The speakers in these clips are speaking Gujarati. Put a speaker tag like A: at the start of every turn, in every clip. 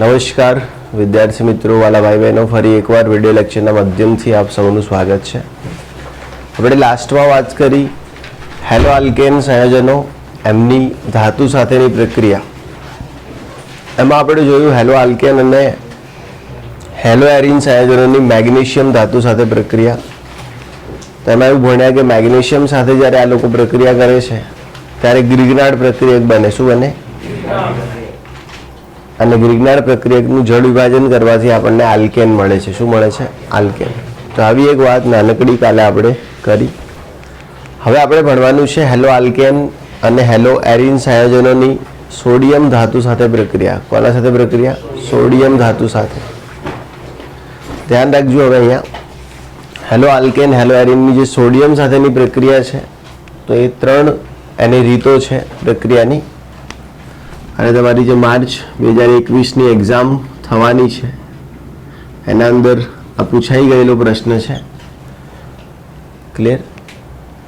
A: નમસ્કાર વિદ્યાર્થી મિત્રો, વાલા ભાઈ બહેનો, ફરી એકવાર વિડીયો લેક્ચરના માધ્યમથી આપ સૌનું સ્વાગત છે. આપણે લાસ્ટમાં વાત કરી હેલો આલ્કેન સંયોજનો, એમની ધાતુ સાથેની પ્રક્રિયા. એમાં આપણે જોયું હેલો આલ્કેન અને હેલો એરિન સંયોજનોની મેગ્નેશિયમ ધાતુ સાથે પ્રક્રિયા. તો એમાં એવું ભણ્યા કે મેગ્નેશિયમ સાથે જ્યારે આ લોકો પ્રક્રિયા કરે છે ત્યારે ગ્રિગ્નાર્ડ પ્રક્રિયક બને. શું બને? અને ગ્રિગ્નાર્ડ પ્રક્રિયકનું જળ વિભાજન કરવાથી આપણને આલ્કેન મળે છે. શું મળે છે? આલ્કેન. તો આવી એક વાત નાનકડી કાલે આપણે કરી. હવે આપણે ભણવાનું છે હેલો આલ્કેન અને હેલો એરિન સંયોજનોની સોડિયમ ધાતુ સાથે પ્રક્રિયા. કોના સાથે પ્રક્રિયા? સોડિયમ ધાતુ સાથે. ધ્યાન રાખજો. હવે અહીંયા હેલો આલ્કેન હેલો એરિનની જે સોડિયમ સાથેની પ્રક્રિયા છે તો એ ત્રણ એની રીતો છે પ્રક્રિયાની. અને તમારી જે માર્ચ 2021ની એક્ઝામ થવાની છે એના અંદર આ પૂછાઈ ગયેલો પ્રશ્ન છે. ક્લિયર?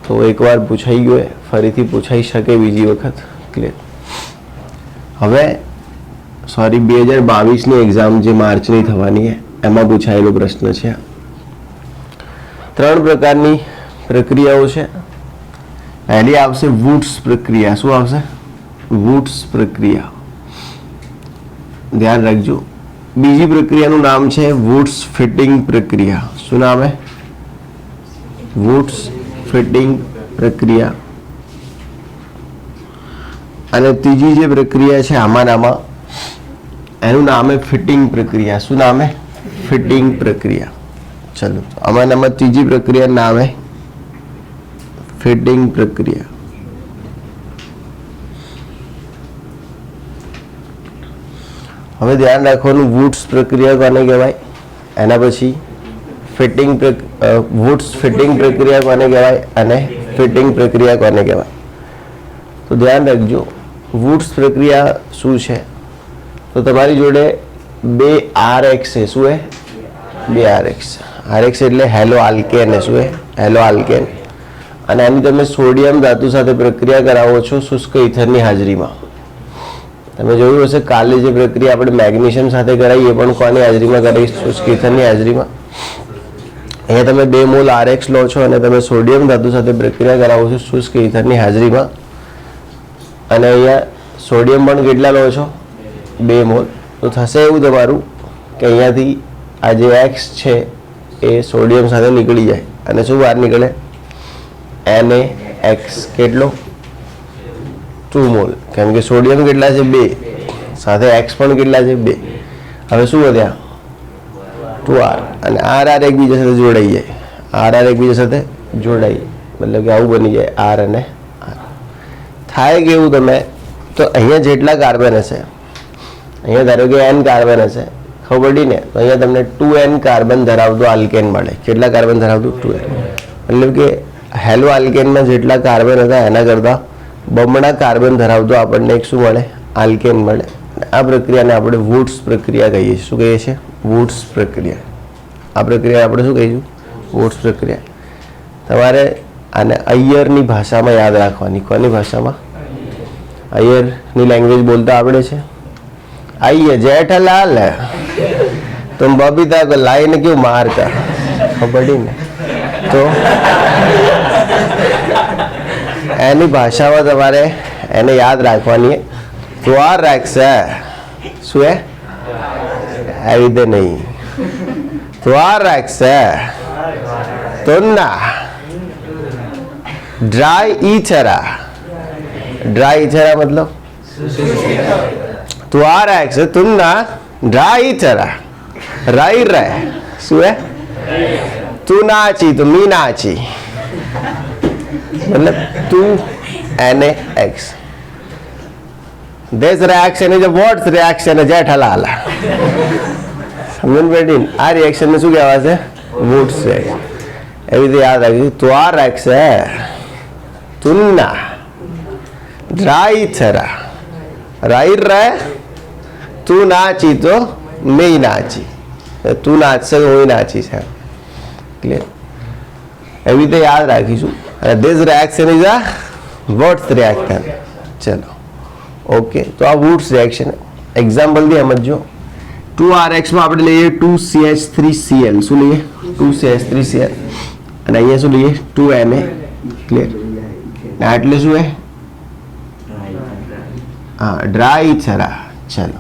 A: તો એકવાર પૂછાઈ ગયો, ફરીથી પૂછાઈ શકે બીજી વખત. ક્લિયર? હવે 2022ની એક્ઝામ જે માર્ચની થવાની છે એમાં પૂછાયેલો પ્રશ્ન છે. ત્રણ પ્રકારની પ્રક્રિયાઓ છે. પહેલી આવશે વુડ્સ પ્રક્રિયા. શું આવશે? વુડ્સ પ્રક્રિયા. ધ્યાન રાખજો. બીજી પ્રક્રિયાનું નામ છે વુડ્સ ફિટિંગ પ્રક્રિયા. શું નામ છે? વુડ્સ ફિટિંગ પ્રક્રિયા. અને ત્રીજી જે પ્રક્રિયા છે આમાં એનું નામ છે ફિટિંગ પ્રક્રિયા. શું નામ છે? ફિટિંગ પ્રક્રિયા. ચલો, આમાં ત્રીજી પ્રક્રિયા નામ છે ફિટિંગ પ્રક્રિયા. હવે ધ્યાન રાખવાનું, વુડ્સ પ્રક્રિયા કોને કહેવાય, એના પછી ફિટિંગ વુડ્સ ફિટિંગ પ્રક્રિયા કોને કહેવાય અને ફિટિંગ પ્રક્રિયા કોને કહેવાય. તો ધ્યાન રાખજો, વુડ્સ પ્રક્રિયા શું છે? તો તમારી જોડે બે RX છે. શું છે? બે RX. RX એટલે હેલો આલ્કેન. શું છે? Hello alkane. અને આની તમે સોડિયમ ધાતુ સાથે પ્રક્રિયા કરાવો છો શુષ્ક ઇથરની હાજરીમાં. તમે જોયું હશે કાલે જે પ્રક્રિયા આપણે મેગ્નેશિયમ સાથે કરાવી એ પણ કોની હાજરીમાં કરાવી? શુષ્ક ઇથરની હાજરીમાં. અહીંયા તમે 2 મોલ RX લો છો અને તમે સોડિયમ ધાતુ સાથે પ્રક્રિયા કરાવો છો શુષ્ક ઇથરની હાજરીમાં. અને અહીંયા સોડિયમ પણ કેટલા લો છો? 2 મોલ. તો થશે એવું તમારું કે અહીંયાથી આ જે X છે એ સોડિયમ સાથે નીકળી જાય અને શું બહાર નીકળે? NaX. કેટલો? 2 મોલ. કેમ કે સોડિયમ કેટલા છે? 2. સાથે X પણ કેટલા છે? 2. હવે શું વધ્યા? 2R. અને RR એકબીજા સાથે જોડાઈ જાય. RR એકબીજા સાથે જોડાઈ, મતલબ કે આવું બની જાય R અને R. થાય કેવું તમે? તો અહીંયા જેટલા કાર્બન હશે, અહીંયા ધારો કે N કાર્બન હશે, ખબર પડી ને? તો અહીંયા તમને 2N કાર્બન ધરાવતો આલ્કેન મળે. કેટલા કાર્બન ધરાવતું? 2N. મતલબ કે હેલો આલ્કેનમાં જેટલા કાર્બન હતા એના કરતાં બમણા કાર્બન ધરાવતો આપણને એક શું મળે? આલ્કેન મળે. આ પ્રક્રિયાને આપણે વુડ્સ પ્રક્રિયા કહીએ છીએ. શું કહીએ છીએ? વુડ્સ પ્રક્રિયા. આ પ્રક્રિયા આપણે શું કહીશું? વુડ્સ પ્રક્રિયા. તમારે આને અય્યરની ભાષામાં યાદ રાખવાની. કોની ભાષામાં? અય્યરની લેંગ્વેજ બોલતા આવડે છે? आइए जेठालाल, तुम बबीता को लाइन क्यों मारता? खबर ने? तो એની ભાષામાં તમારે એને યાદ રાખવાની. ત્વાર રાખશે. શું હે? આવી રીતે નહીં. ત્વાર રાખશે. તુન્ના ડ્રાય ઈથરા. ડ્રાય ઈથરા મતલબ त्वार एक्स तुन्ना ड्राई चरा राई रे. શું હે? તું નાચી તો મી નાચી, મતલબ તું NaX. This reaction is a what reaction? Jethalal. સમજણ પડી? આ રિએક્શન ને શું કહેવાશે? Woods reaction. એવી રીતે યાદ રાખજો. ત્વાર એક્સ હે તુન્ના ડ્રાઈ ચરા રાઈ રે. તું નાચી તો મેં નાચી. તું નાચશે તો હું નાચી છે. ક્લિયર? એવી રીતે યાદ રાખીશું. અને this reaction is a Wurtz reaction. ચલો, ઓકે. તો આ વુડ્સ રિએક્શન એક્ઝામ્પલથી સમજો. 2RX માં આપણે લઈએ 2CH3Cl. શું લઈએ? 2CH3Cl. અને અહીંયા શું લઈએ? 2Na. ક્લિયર? એટલે શું હે? હા, ડ્રાય ઈથર. ચાલો,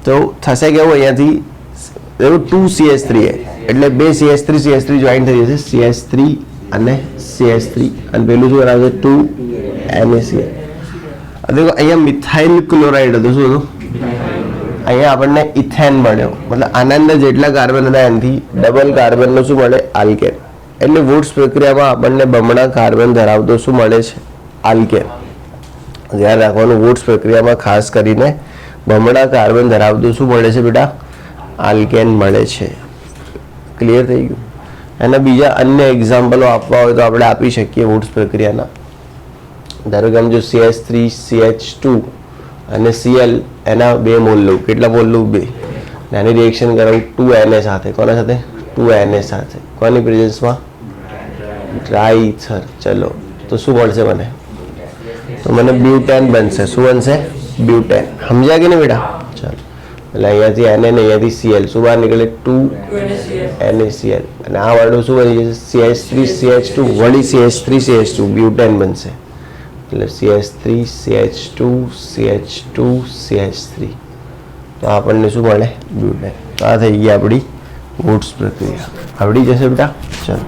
A: તો થશે કેવું અહીંયાથી 2CH3 એટલે બે CH3 જોઈન થઈ જશે, CH3 અને CH3, અને પેલું શું બનાવશે? 2NaCl. દેખો અહીંયા મિથાઇલ ક્લોરાઇડ હતું. શું હતું? અહીંયા આપણને ઇથેન મળ્યો, મતલબ આના અંદર જેટલા કાર્બન હતા એનાથી ડબલ કાર્બનનો શું મળે? આલ્કેન. એટલે વુડ્સ પ્રક્રિયામાં આપણને બમણા કાર્બન ધરાવતો શું મળે છે? આલ્કેન. ધ્યાન રાખવાનું, વુડ્સ પ્રક્રિયામાં ખાસ કરીને બમણા કાર્બન ધરાવતું શું મળે છે બેટા? આલ્કેન મળે છે. ક્લિયર થઈ ગયું? એના બીજા અન્ય એક્ઝામ્પલો આપવા હોય તો આપણે આપી શકીએ વુડ્સ પ્રક્રિયાના. ધારો કે આમ જો CH3 CH2 અને Cl એના 2 મોલ લઉં. કેટલા મોલ લઉં? 2. આની રિએક્શન કરાવું 2Na સાથે. કોના સાથે? 2Na સાથે. કોની પ્રેઝન્સમાં? Dry ether. ચલો, તો શું મળશે મને? તો મને બ્યુટેન બનશે. શું બનશે? બ્યુટેન. સમજ્યા કે નહીં બેટા? ચાલો, એટલે અહીંયાથી Na ને અહીંયાથી Cl શું બહાર નીકળે? 2NaCl. અને આ વાળું શું બની જશે? CH3CH2 વળી CH3CH2 બ્યુટેન બનશે. એટલે CH3CH2CH2CH3. તો આપણને શું મળે? બ્યુટેન. તો આ થઈ ગઈ આપણી વુડ્સ પ્રક્રિયા. આવડી જશે બેટા? ચાલો,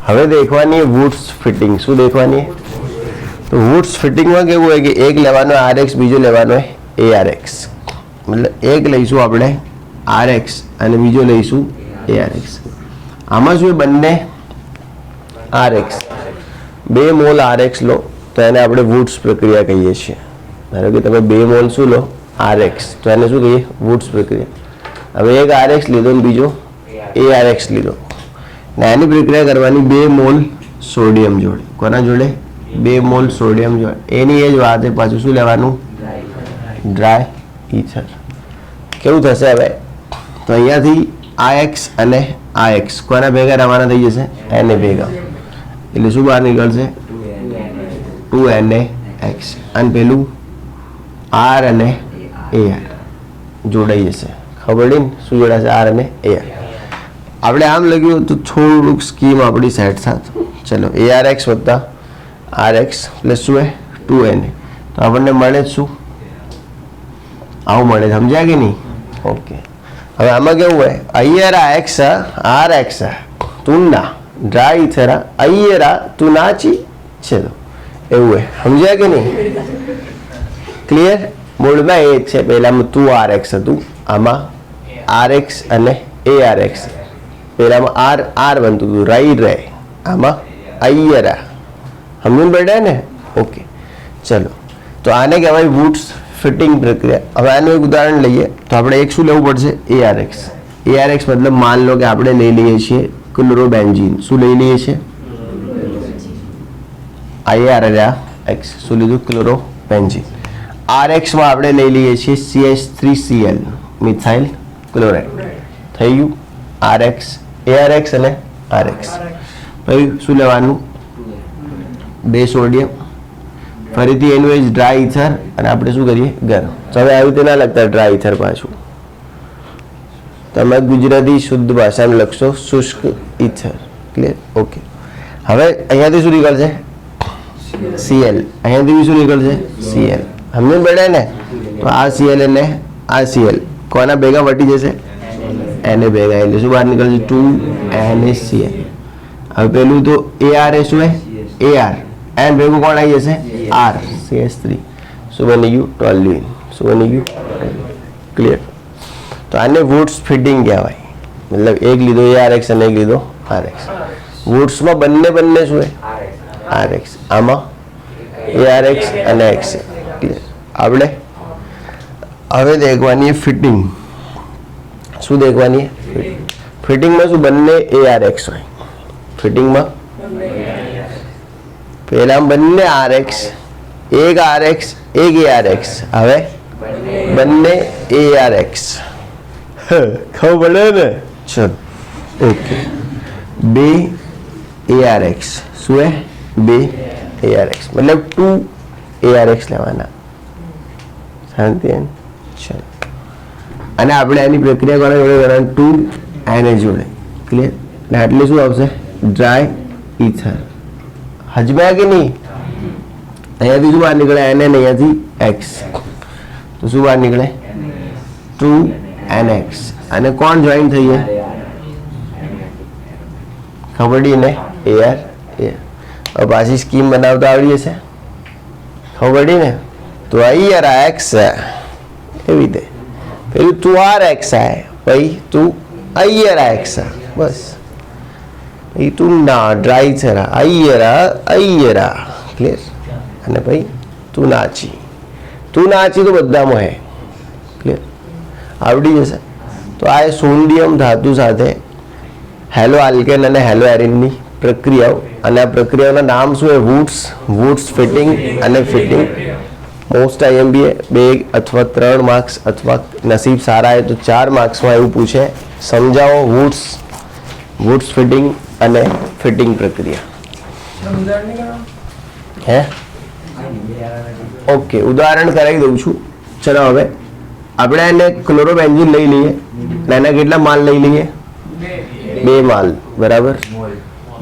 A: હવે દેખવાની વુડ્સ ફિટિંગ. શું દેખવાની? તો વુડ્સ ફિટિંગમાં કેવું હોય કે એક લેવાનો RX, બીજો લેવાનો હોય ARX. મતલબ એક લઈશું આપણે RX અને બીજો લઈશું ARX. આમાં શું બંને RX, 2 મોલ RX લો તો એને આપણે વુડ્સ પ્રક્રિયા કહીએ છીએ. ધારો કે તમે 2 મોલ શું લો? RX, તો એને શું કહીએ? વુડ્સ પ્રક્રિયા. હવે એક RX લીધો ને બીજો ARX લીધો, ને એની પ્રક્રિયા કરવાની 2 મોલ સોડિયમ જોડે. કોના જોડે? 2 મોલ સોડિયમ જોડે. એની એ જ વાત છે, પાછું શું લેવાનું? Dry ether. કેવું થશે હવે? તો અહીંયાથી IX અને IX કોના ભેગા રવાના થઈ જશે? Na ભેગા. એટલે શું બહાર નીકળશે? 2NaX. અને પેલું R અને AR જોડાઈ જશે. ખબર પડી ને શું જોડાશે? R અને AR. આપણે આમ લખ્યું તો થોડુંક સ્કીમ આપણી સેટ સાથે. ચલો, ARX વત્તા RX પ્લસ શું હે? 2Na. તો આપણને મળે શું? આવું મળે. સમજ્યા કે નહીં? ઓકે. હવે આમાં કેવું હોય? અહીંયા RX RX તુના ડ્રાય ઈથર અહીંયા તુનાચી. ચલો, એવું હોય. સમજ્યા કે નહીં? ક્લિયર? મૂળમાં એ જ છે. પહેલામાં 2RX હતું, આમાં RX અને ARX. પહેલામાં R બનતું હતું, રાઈ રે. આમાં અહીંયા સમજણ પડે ને? ઓકે, ચલો. તો આને કહેવાય વુડ્સ ફિટિંગ પ્રક્રિયા. હવે આનું એક ઉદાહરણ લઈએ તો આપણે એક શું લેવું પડશે? ARX. ARX મતલબ માન લો કે આપણે લઈ લઈએ છીએ ક્લોરોબેન્ઝીન. શું લઈ લઈએ છીએ? IRX. શું લીધું? ક્લોરોબેન્ઝીન. RX માં આપણે લઈ લઈએ છીએ CH3Cl મિથાઇલ ક્લોરાઇડ. થઈ ગયું RX, ARX અને RX. પછી શું લેવાનું? 2 સોડિયમ. ફરીથી એનું એ જ ડ્રાય ઈથર, અને આપણે શું કરીએ? ગરમ. તો હવે આવી રીતે ના લખતા ડ્રાય ઈથર, પાછું તમે ગુજરાતી શુદ્ધ ભાષામાં લખશો શુષ્ક ઈથર. ક્લિયર? ઓકે. હવે અહીંયાથી શું નીકળશે? Cl. અહીંયાથી શું નીકળશે? Cl. સમજણ પડે ને? તો આ Cl અને આ Cl કોના ભેગા વટી જશે? Na ભેગા. એટલે શું બહાર નીકળશે? 2NaCl. હવે પેલું તો AR એ શું હે? AR. એન ભેગું કોણ આવી જશે? R, CH3. શું બની ગયું? ટોલ્યુઇન. શું બની ગયું? ક્લિયર? તો આને વુડ્સ ફિટિંગ કહેવાય. મતલબ એક લીધો ARX અને એક લીધો RX. વુડ્સમાં બંને શું હે? RX. આમાં ARX અને X. ક્લિયર? આપણે હવે દેખવાની ફિટિંગ. શું દેખવાની? ફિટિંગમાં શું બંને ARX હોય? ફિટિંગમાં પહેલા બંને RX, એક RX એક ARX. હવે બંને ARX. ખબર પડે ને? ચલો, ઓકે. 2 ARX. શું હે? 2 ARX મતલબ 2 ARX લેવાના. શાંતિ? ચલો, અને આપણે એની પ્રક્રિયા કોના જોડે કરવાની? 2Na જોડે. ક્લિયર? ને એટલે શું આવશે? Dry ether. હજમ્યા કે નહીં? અહીંયાથી શું બહાર નીકળે? Na ને અહીંયાથી x, તો શું બહાર નીકળે? 2nx. અને કોણ જોઈન થઈ જાય? ખબર પડી ને? AR. હવે પાછી સ્કીમ બનાવતા આવડી જશે. ખબર પડી ને? તો અહીંયા આ x એવી રીતે પેલું 2rx આય, પછી તું અહીંયા x બસ. એ તું ના ડ્રાય છે અહીંયા. ક્લિયર? અને પછી તું નાચી તો બધામાં હે. ક્લિયર? આવડી જશે. તો આ સોડિયમ ધાતુ સાથે હેલો આલ્કેન અને હેલો એરિનની પ્રક્રિયાઓ, અને આ પ્રક્રિયાઓના નામ શું? વુડ્સ ફિટિંગ અને ફિટિંગ. મોસ્ટ IMBA 2 અથવા 3 માર્ક્સ, અથવા નસીબ સારા હોય તો 4 માર્ક્સમાં એવું પૂછે, સમજાવો વુડ્સ ફિટિંગ અને ફિટિંગ પ્રક્રિયા. હે ઓકે, ઉદાહરણ કરાવી દઉં છું. ચલો હવે આપણે એને ક્લોરોબેન્ઝીન લઈ લઈએ. એના કેટલા માલ લઈ લઈએ? 2 માલ. બરાબર?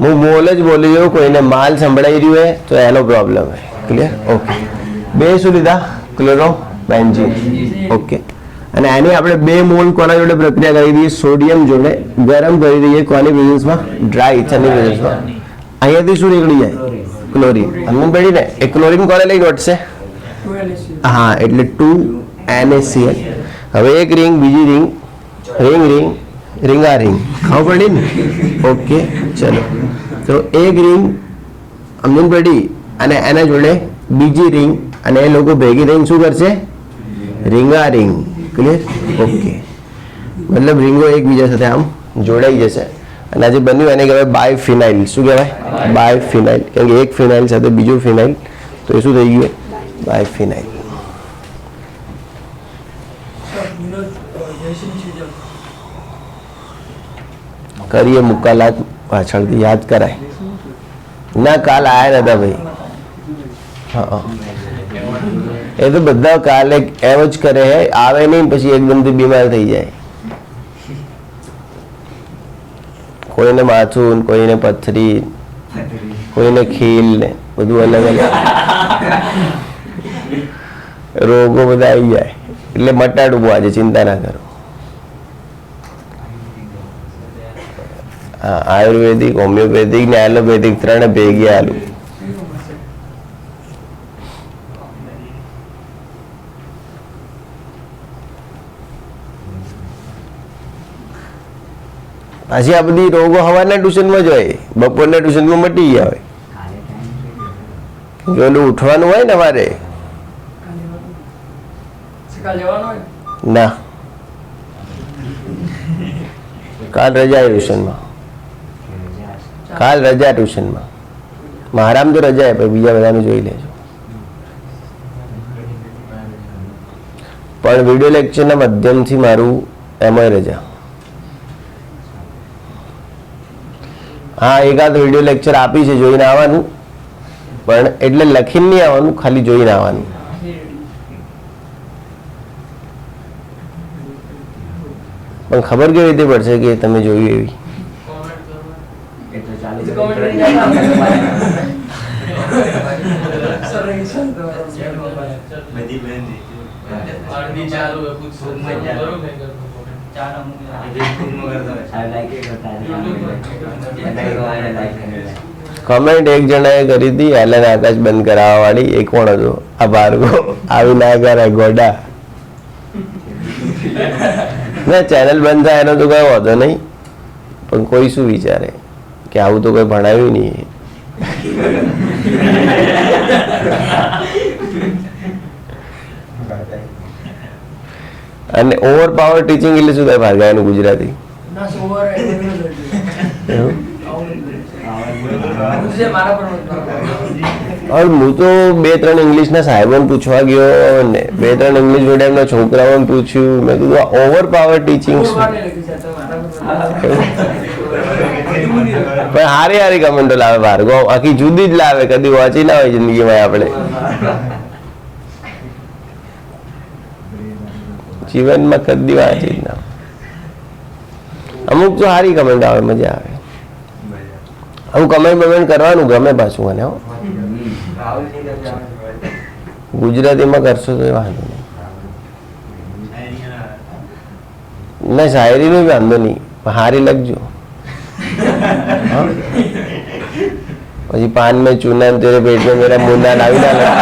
A: હું મોલ જ બોલી રહ્યો, કોઈને માલ સંભળાઈ રહ્યું હોય તો એનો પ્રોબ્લેમ હોય. ક્લિયર? ઓકે. 2 શું લીધા? ક્લોરોબેન્ઝીન. ઓકે. અને એની આપણે 2 મોલ કોના જોડે પ્રક્રિયા કરી દઈએ? સોડિયમ જોડે ગરમ કરી દઈએ. કોની પ્રેઝન્સમાં? ડ્રાય ઇથરની પ્રેઝન્સમાં. અહીંયાથી શું નીકળી જાય? ક્લોરીન. સમજ પડી ને? એ ક્લોરીન કોને લઈને વટશે? હા, એટલે 2NaCl. હવે એક રિંગ, બીજી રિંગ, રિંગ. ખબર પડી ને? ઓકે. ચલો, તો એક રિંગ સમજણ પડી, અને એના જોડે બીજી રિંગ, અને એ લોકો ભેગી થઈને શું કરશે? રિંગ. ક્લિયર? ઓકે. મતલબ રીંગો એકબીજા સાથે આમ જોડાઈ જશે, અને આજે બન્યું એને કહેવાય બાયફિનાઇલ. શું કહેવાય? બાયફિનાઇલ. કેમ કે એક ફિનાઇલ સાથે બીજું ફિનાઇલ, તો એ શું થઈ ગયું? બાયફિનાઇલ. કરીએ મુકાલાત પાછળથી યાદ કરાય ના? કાલ આયા નતા ભાઈ. હા, એ તો બધા કાલે એમ જ કરે, આવે નહીં, પછી એકદમથી બીમાર થઈ જાય. કોઈને માથું, કોઈને પથરી, કોઈને ખીલ ને બધું અલગ અલગ રોગો બધા આવી જાય. એટલે મટાડવું આજે, ચિંતા ના કરો. હા, આયુર્વેદિક, હોમિયોપેથિક ને એલોપેથિક 3 ભેગી આલું. પાછી આ બધી રોગો સવારના ટ્યુશનમાં જ હોય, બપોરના ટ્યુશનમાં મટી ગયા હોય. જો ઉઠવાનું હોય ને મારે ના, કાલ રજા ટ્યુશનમાં. મારામ તો રજા, બીજા બધાનું જોઈ લેજો. પણ વિડીયો લેક્ચરના માધ્યમથી મારું એમાંય રજા. હા, એકાદ વિડીયો લેક્ચર આપી છે, જોઈને આવવાનું. પણ એટલે લખીને નહીં આવવાનું, ખાલી જોઈને આવવાનું. પણ ખબર કેવી રીતે પડશે કે તમે જોયું એવી? કમેન્ટ એક જણાએ કરી હતી, એલન આકાશ બંધ કરાવવા વાળી. એ કોણ હતો? આ ભાર્ગવ. આવી ના કરે ગોડા. ના, ચેનલ બંધ થાય એનો તો કઈ વાંધો નહીં, પણ કોઈ શું વિચારે કે આવું તો કોઈ ભણાવ્યું નહીં. અને ઓવર પાવર ટીચિંગ એટલે શું થાય ભાર્ગવ એનું ગુજરાતી? હું તો 2-3 ઇંગ્લિશના સાહેબોને પૂછવા ગયો ને 2-3 ઇંગ્લિશ મીડિયમના છોકરાઓને પૂછ્યું. મેં કીધું ઓવર પાવર ટીચિંગ પણ હારી કમેન્ટો લાવે ભાર્ગવ, આખી જુદી જ લાવે, કદી વાંચી ના હોય જિંદગીમાં આપણે. જીવનમાં કદી વાંચી જ ના. અમુક તો સારી કમેન્ટ આવે, મજા આવે. આવું કમેન્ટ કરવાનું ગમે પાછું મને. ગુજરાતીમાં કરશો તો વાંધો નહીં. ના, શાયરીનું વાંધો નહીં, હારી લખજો. પછી પાન में चूना तेरे पेट में मेरा मुंडा लावी ना लगा.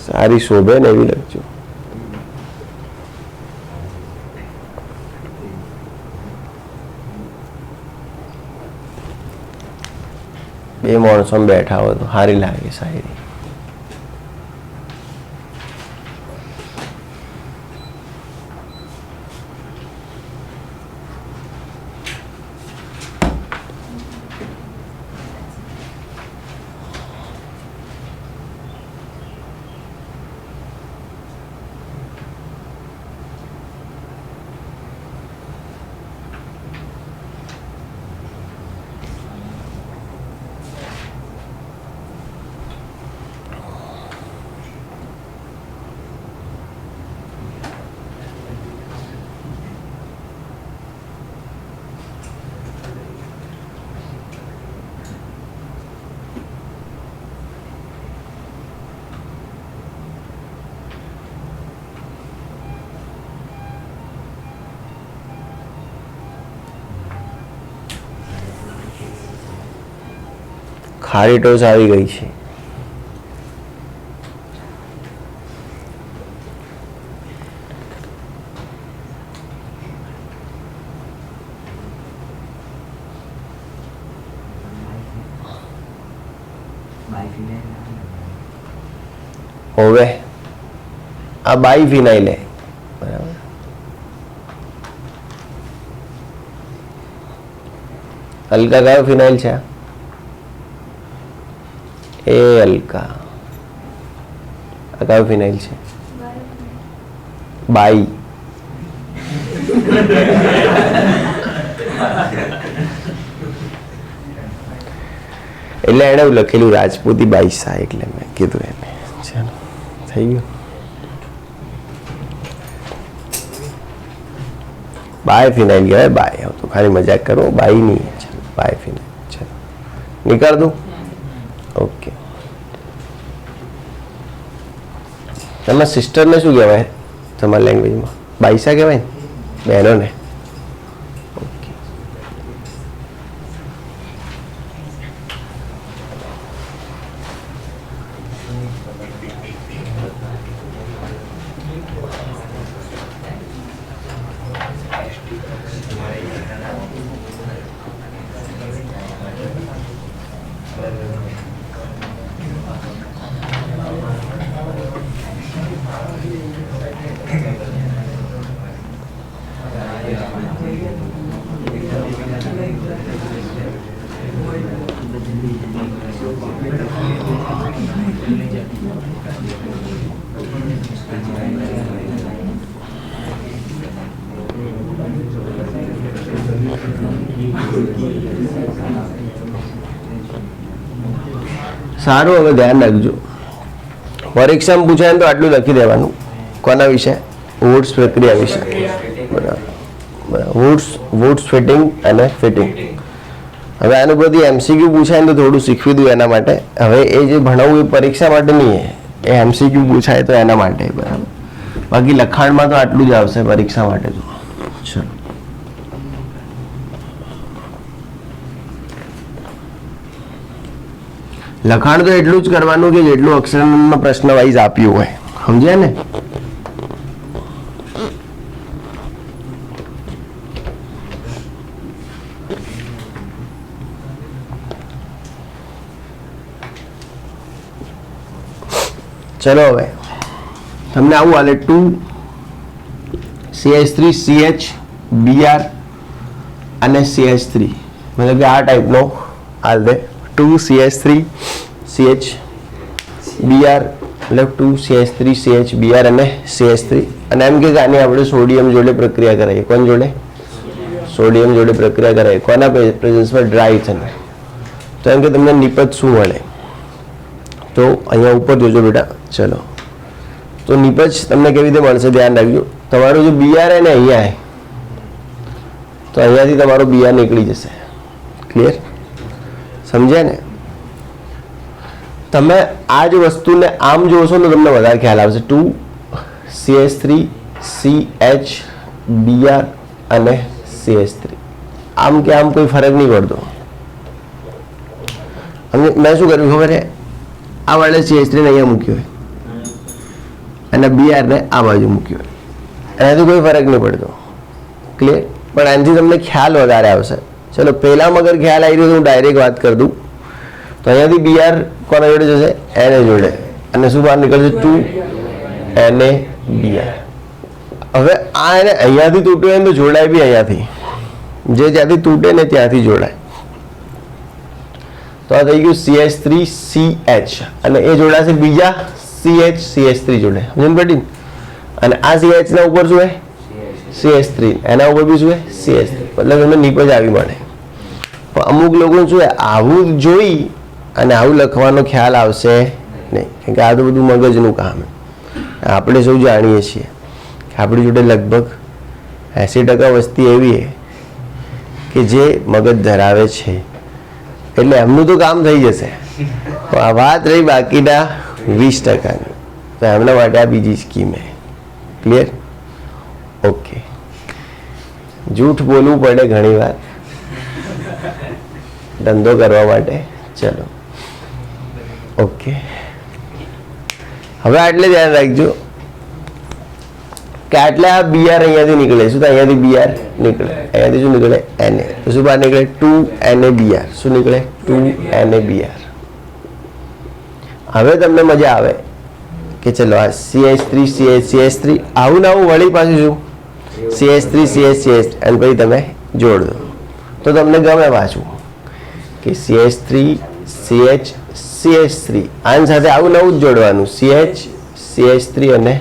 A: સારી શોભે ને એવી લખજો. બે માણસો બેઠા હોય તો સારી લાગે શાયરી. ખારી ટોસ આવી ગઈ છે. હવે આ બાઈ ફિનાઇલ હે, બરાબર. હલકા કયો ફિનાઇલ છે? એ હલકા. આ કયો ફિનાઇલ છે? બાઈ. એટલે એને લખેલું રાજપૂતી બાઈ શાહ, એટલે મેં કીધું એને. ચાલો, થઈ ગયું. બાય ફિનાઇલ કહેવાય. બાય તો ખાલી મજાક કરો, બાઈ નહીં. ચાલો, બાય ફિનાઇલ. ચાલો, નીકળ દઉં. ઓકે. તમારા સિસ્ટરને શું કહેવાય તમારા લેંગ્વેજમાં? બાઈસા કહેવાય ને બહેનોને? ઓકે. સારું, હવે ધ્યાન રાખજો. પરીક્ષામાં પૂછાય તો આટલું લખી દેવાનું. કોના વિશે? વૂડ્સ પ્રક્રિયા વિશે. બરાબર. વૂડ્સ ફિટિંગ અને ફિટિંગ. હવે આનું બધી MCQ પૂછાય તો થોડું શીખવી દઉં એના માટે. હવે એ જે ભણાવવું એ પરીક્ષા માટે નહીં, એ MCQ પૂછાય તો એના માટે. બરાબર. બાકી લખાણમાં તો આટલું જ આવશે પરીક્ષા માટે. તો ચલો, લખાણ તો એટલું જ કરવાનું કે જેટલું અક્ષરમાં પ્રશ્ન વાઇઝ આપ્યું હોય. સમજ્યા ને? ચલો, હવે તમને આવું હાલે 2CH3 CH Br અને CH3, મતલબ કે આ ટાઈપનો હાલ દે. 2CH3 CH Br मतलब 2CH3CHBr અને CH3 અને એમ કે આની આપણે સોડિયમ જોડે પ્રક્રિયા કરાવીએ. કોણ જોડે? સોડિયમ જોડે પ્રક્રિયા કરાવીએ. કોના પ્રેઝન્સમાં? Dry ethane. તો એમ કે તમને નિપજ શું મળે? તો અહીંયા ઉપર જોજો બેટા. ચલો, તો નિપજ તમને કેવી રીતે મળશે ધ્યાન રાખજો. તમારું જો બીઆર હે ને અહીંયા હે, તો અહીંયાથી તમારો બીઆર નીકળી જશે. ક્લિયર? સમજ્યા ને? તમે આ જ વસ્તુને આમ જોશો ને તમને વધારે ખ્યાલ આવશે. 2CH3CHBr અને CH3 આમ કે આમ કોઈ ફરક નહીં પડતો. અને મેં શું કર્યું ખબર છે? આ વાળે CH3 ને અહીંયા મૂક્યો હોય અને Br ને આ બાજુ મૂક્યો હોય, એનાથી કોઈ ફરક નહીં પડતો. ક્લિયર? પણ એનાથી તમને ખ્યાલ વધારે આવશે. ચલો, પહેલામાં અગર ખ્યાલ આવી રહ્યો તો હું ડાયરેક્ટ વાત કરી દઉં. તો અહીંયાથી Br કોના જોડે જશે? Na જોડે. અને શું બહાર નીકળશે? 2NaBr. હવે આ એને અહીંયાથી તૂટ્યો હોય તો જોડાય બી અહીંયાથી. જે જ્યાંથી તૂટે ને ત્યાંથી જોડાય. તો આ થઈ ગયું CH3CH અને એ જોડાશે બીજા CH3 જોડે. સમજણ પડી? અને આ CH ના ઉપર શું હે? CH3. એના ઉપર બી શું હે? CH3. મતલબ એમને નિપજ આવી મળે. પણ અમુક લોકોને શું હે, આવું જોઈ અને આવું લખવાનો ખ્યાલ આવશે નહીં. કારણ કે આ તો બધું મગજનું કામ છે. આપણે સૌ જાણીએ છીએ કે આપણી જોડે લગભગ 80% વસ્તી એવી છે કે જે મગજ ધરાવે છે, એટલે એમનું તો કામ થઈ જશે. આ વાત રહી બાકીના 20%ની, તો એમના માટે આ બીજી સ્કીમ છે. ક્લિયર? ઓકે. જૂઠ બોલવું પડે ઘણી વાર ધંધો કરવા માટે. ચલો, ઓકે. હવે આટલે ધ્યાન રાખજો કે આટલે આ Br અહીંયાથી નીકળે. શું થાય? અહીંયાથી Br નીકળે. અહીંયાથી શું નીકળે? Na. તો શું બહાર નીકળે? 2NaBr. શું નીકળે? 2NaBr. હવે તમને મજા આવે કે ચલો આ CH3CH3 આવું ને આવું વળી પાછું શું CH3CH અને પછી તમે જોડ દો તો તમને ગમે પાછું કે CH3CH3 આની સાથે આવું નવું જ જોડવાનું CH3 અને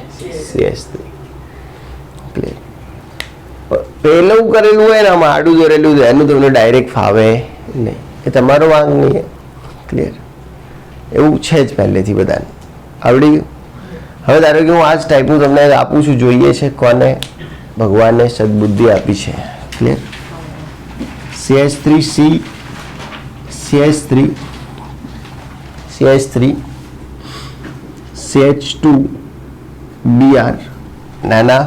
A: CH3. ક્લિયર? પહેલું કરેલું હોય ને આમાં આડું દોરેલું એનું તમને ડાયરેક્ટ ફાવે નહીં, એ તમારો વાંક નહીં. ક્લિયર? એવું છે જ પહેલેથી બધાને આવડી ગયું. હવે ધારો કે હું આ જ ટાઈપનું તમને આપું છું, જોઈએ છે કોને ભગવાને સદબુદ્ધિ આપી છે. ક્લિયર? CH3 CH2Br નાના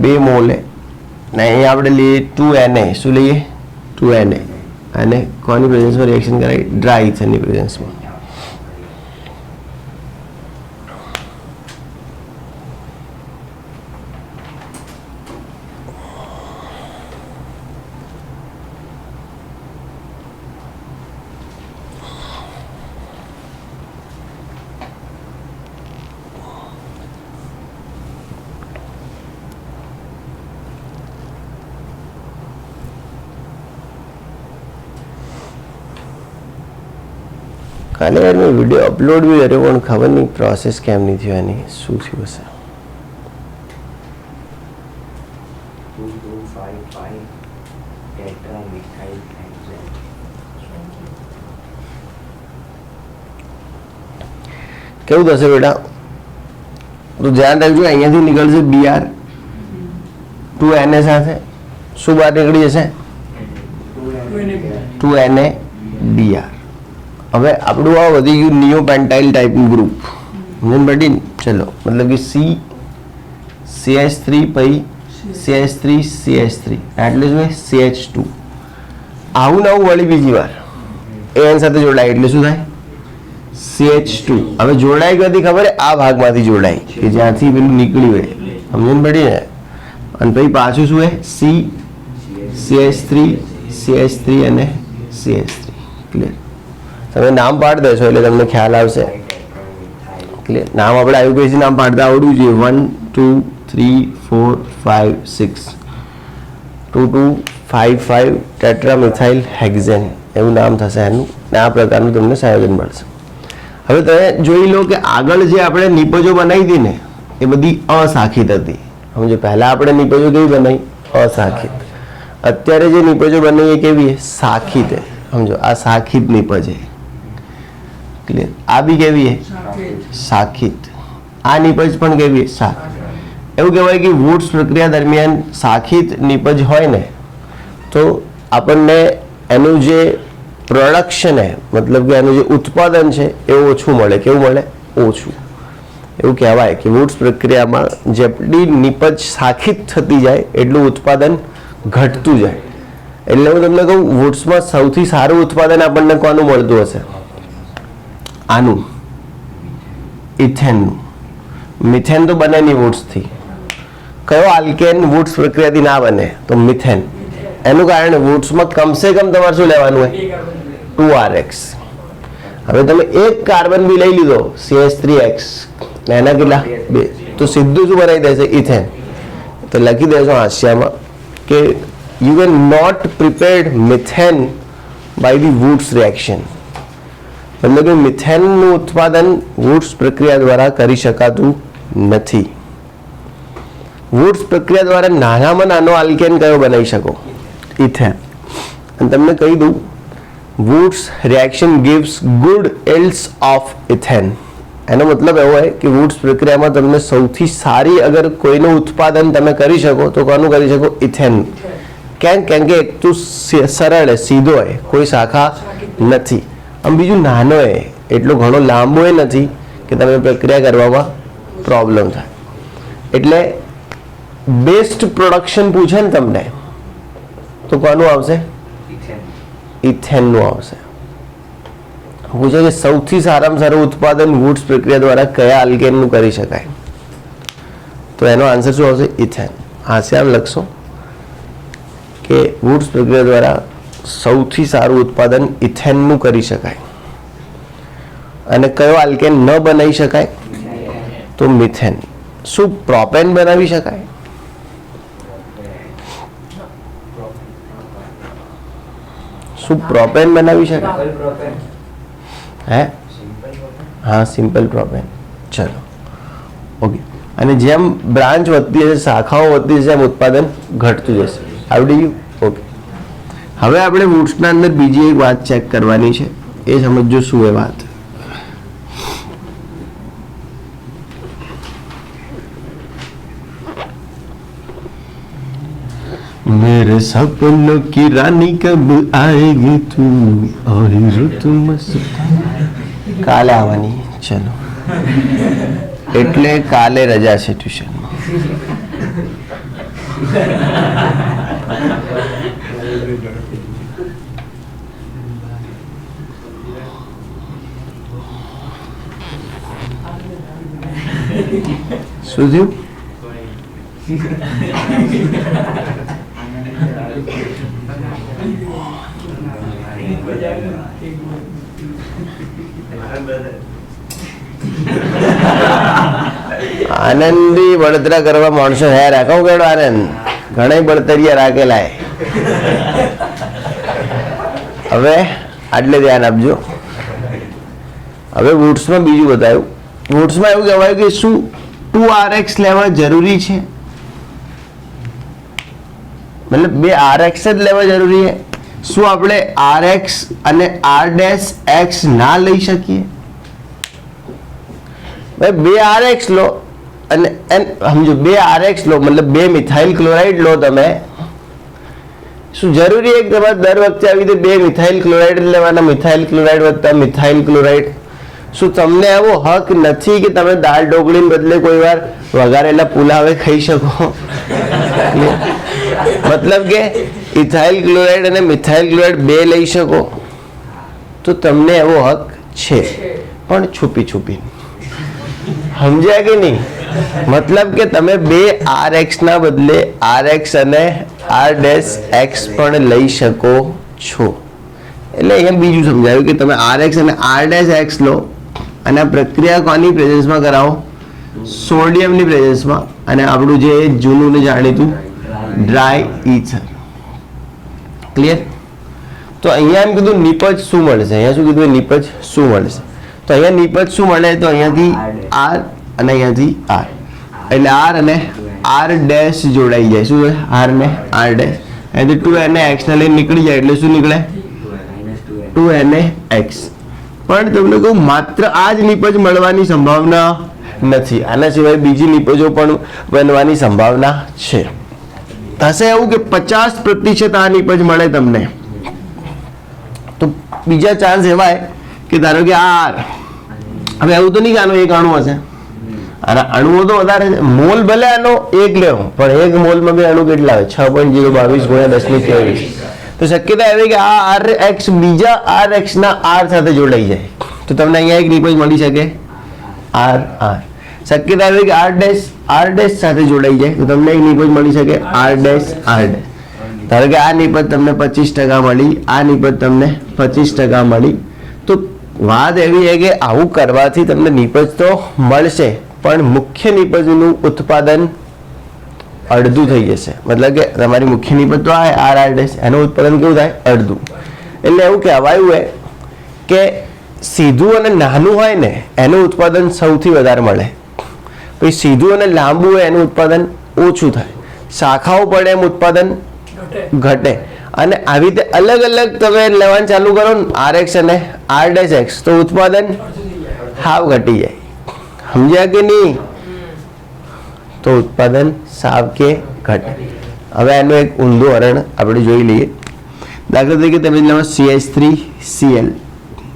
A: 2 મોલ ને અહીંયા આપણે લઈએ 2Na. શું લઈએ? 2Na. અને કોની પ્રેઝન્સમાં રિએક્શન કરાય? ડ્રાય ઇથરની પ્રેઝન્સમાં. કાલે યાર મેં વિડીયો અપલોડ બી કર્યો પણ ખબર નહીં પ્રોસેસ કેમ નહીં થયો, એની શું થયું હશે. કેવું થશે બેટા? તો ધ્યાન રાખજો, અહીંયાથી નીકળશે Br 2Na સાથે શું બહાર નીકળી જશે? 2NaBr. હવે આપણું આ વધી ગયું નિયોપેન્ટાઇલ ટાઈપનું ગ્રુપ. સમજણ પડી ને? ચલો, મતલબ કે CH3 પછી CH3 એટલે શું? CH2. આવું ને આવું વળી બીજી વાર એન સાથે જોડાય એટલે શું થાય? CH2. હવે જોડાય ક્યાંથી ખબર? આ ભાગમાંથી જોડાય કે જ્યાંથી પેલું નીકળ્યું હોય. સમજણ પડી ને? અને પછી પાછું શું હે? CH3 અને CH3. ક્લિયર? તમે નામ પાડી દેશો એટલે તમને ખ્યાલ આવશે. ક્લિયર? નામ આપણે આયુર્વેદિક નામ પાડતા આવડવું જોઈએ. 1 2 3 4 5 6 2255 ટેટ્રામિથાઇલ હેક્ઝેન એવું નામ થશે એનું. ને આ પ્રકારનું તમને સંયોજન મળશે. હવે તમે જોઈ લો કે આગળ જે આપણે નિપજો બનાવી હતી ને એ બધી અસાખિત હતી. સમજો પહેલા આપણે નિપજો કેવી બનાવી? અસાખિત. અત્યારે જે નિપજો બનાવી એ કેવી? સાખિત. સમજો આ સાખિત નિપજ છે. ક્લિયર? આ બી કેવી છે? સાખિત. આ નિપજ પણ કેવી છે? સાખિત. એવું કહેવાય કે વુડ્સ પ્રક્રિયા દરમિયાન સાખિત નિપજ હોય ને તો આપણને એનું જે પ્રોડક્શન હે, મતલબ કે એનું જે ઉત્પાદન છે એ ઓછું મળે. કેવું મળે? ઓછું. એવું કહેવાય કે વુડ્સ પ્રક્રિયામાં જેટલી નિપજ સાખિત થતી જાય એટલું ઉત્પાદન ઘટતું જાય. એટલે હું તમને કહું, વુડ્સમાં સૌથી સારું ઉત્પાદન આપણને કોનું મળતું હશે? આનું, ઇથેનનું. મિથેન તો બને નહીં વુડ્સથી. કયો આલ્કેન વુડ્સ પ્રક્રિયાથી ના બને? તો મિથેન. એનું કારણ વુડ્સમાં કમસે કમ તમારે શું લેવાનું હોય? 2RX. હવે તમે એક કાર્બન બી લઈ લીધો CH3X, એના કેટલા? 2. તો સીધું શું બનાવી દેશે? ઇથેન. તો લખી દેશો હાસ્યામાં કે you can not prepared methane by the Wurtz reaction. મતલબ કે મિથેનનું ઉત્પાદન વુડ્સ પ્રક્રિયા દ્વારા કરી શકાતું નથી. વુડ્સ પ્રક્રિયા દ્વારા નાનામાં નાનો આલ્કેન કયો બનાવી શકો? ઇથેન. અને તમને કહી દઉં, woods reaction gives good yields of ethane. એનો મતલબ એવો હોય કે વુડ્સ પ્રક્રિયામાં તમને સૌથી સારી અગર કોઈનું ઉત્પાદન તમે કરી શકો તો કોનું કરી શકો? ઇથેન. કેમ કે એક તો સરળ સીધો હોય, કોઈ શાખા નથી. આમ બીજું નાનો હોય, એટલો ઘણો લાંબો નથી કે તમે પ્રક્રિયા કરવામાં પ્રોબ્લેમ થાય. એટલે બેસ્ટ પ્રોડક્શન પૂછે ને તમને તો કોનું આવશે? ઇથેનનું આવશે. પૂછે કે સૌથી સારામાં સારું ઉત્પાદન વુડ્સ પ્રક્રિયા દ્વારા કયા આલ્કેનનું કરી શકાય? તો એનો આન્સર શું આવશે? ઇથેન. હાસ્યામ લખશો કે વુડ્સ પ્રક્રિયા દ્વારા સૌથી સારું ઉત્પાદન ઇથેનનું કરી શકાય. અને કયો આલ્કેન ન બનાવી શકાય? તો મિથેન. શું પ્રોપેન બનાવી શકાય? શું પ્રોપેન બનાવી શકાય? હે? હા, સિમ્પલ પ્રોપેન. ચલો, ઓકે. અને જેમ બ્રાન્ચ વધતી જશે, શાખાઓ વધતી જશે, એમ ઉત્પાદન ઘટતું જશે. આવડી ગયું? ઓકે. હવે આપણે વુડ્સના અંદર બીજી એક વાત ચેક કરવાની છે, એ સમજો શું એ વાત. मेरे सपनों की रानी कब आएगी तू और रुत मस्तानी. કાલે આવવાની. ચલો, એટલે કાલે રજા છે ટ્યુશનમાં. શું થયું? આનંદી બળતરા કરવા માણસો હે રાખો કેડો આનંદ ઘણા બળતરિયા રાખેલા. હવે આટલે ધ્યાન આપજો. હવે વુડ્સમાં બીજું બતાવ્યું. વુડ્સમાં એવું કહેવાયું કે શું 2RX લેવા જરૂરી છે? મતલબ 2RX જ લેવા જરૂરી છે? શું આપણે RX અને R' ના લઈ શકીએ? ભાઈ 2RX લો અને સમજો 2RX લો, મતલબ 2 મિથાઇલ ક્લોરાઇડ લો. તમે શું જરૂરી છે કે તમારે દર વખતે આવી રીતે 2 મિથાઇલ ક્લોરાઇડ લેવાના? મિથાઇલ ક્લોરાઇડ વત્તા મિથાઇલ ક્લોરાઇડ. શું તમને એવો હક નથી કે તમે દાળ ઢોકળીને બદલે કોઈ વાર વઘારેલા પુલાવે ખાઈ શકો? મતલબ કે ઇથાઇલ ક્લોરાઇડ અને મિથાઇલ ક્લોરાઇડ 2 લઈ શકો તો તમને એવો હક છે, પણ છુપી છુપી. સમજ્યા કે નહીં? મતલબ કે તમે 2RX ના બદલે RX અને R' પણ લઈ શકો છો. એટલે અહીંયા બીજું સમજાયું કે તમે RX અને R' લો અને આ પ્રક્રિયા કોની પ્રેઝન્સમાં કરાવો? સોડિયમની પ્રેઝન્સમાં. અને આપણું જે જૂનું ને જાણીતું ડ્રાય ઈથર. ક્લિયર? તો અહીંયા એમ કીધું નિપજ શું મળશે? અહીંયા શું કીધું? નિપજ શું મળશે? તો અહીંયા નિપજ શું મળે? તો અહીંયાથી આર અને અહીંયાથી આર, એટલે આર અને આર ડેશ જોડાઈ જાય. શું આર ને આર ડેશ, અહીંયાથી 2NX ને લઈને નીકળી જાય એટલે શું નીકળે? 2NX. પણ તમને કહું માત્ર આ જ નિપજ મળવાની સંભાવના નથી, આના સિવાય બીજી નિપજો પણ બનવાની સંભાવના છે. થશે એવું કે 50% આ નિપજ મળે તમને, તો બીજા ચાન્સ એવા કે ધારો કે આર, હવે એવું તો નહીં કે આનો એક અણુ હશે, આના અણુઓ તો વધારે છે. મોલ ભલે આનો એક લેવો, પણ એક મોલમાં બે અણુ કેટલા હોય? 6.022 × 1023. તો શક્યતા એવી કે આ RX બીજા RX ના R સાથે જોડાઈ જાય, તો તમને અહીંયા એક નિપજ મળી શકે R R. શક્યતા એવી કે R ડેશ સાથે જોડાઈ જાય, તો તમને એક નિપજ મળી શકે R ડેશ R ડેશ. ધારો કે આ નિપજ તમને 25% મળી, આ નિપજ તમને 25% મળી. તો વાત એવી છે કે આવું કરવાથી તમને નિપજ તો મળશે, પણ મુખ્ય નિપજનું ઉત્પાદન અડધું થઈ જશે. મતલબ કે તમારી મુખ્ય નિપજ તો આ આર આર ડેશ, એનું ઉત્પાદન કેવું થાય? અડધું. એટલે એવું કહેવાયું છે કે સીધું અને નાનું હોય ને એનું ઉત્પાદન સૌથી વધારે મળે, પછી સીધું અને લાંબુ હોય એનું ઉત્પાદન ઓછું થાય, શાખાઓ પડે એમ ઉત્પાદન ઘટે. અને આવી રીતે અલગ અલગ તમે લેવાનું ચાલુ કરો ને RX અને R ડેશ X, તો ઉત્પાદન હાવ ઘટી જાય. સમજ્યા કે નહીં? તો ઉત્પાદન સાવ કે ઘટે. હવે એનું એક ઊંધું હરણ આપણે જોઈ લઈએ. દાખલા તરીકે તમે લો CH3Cl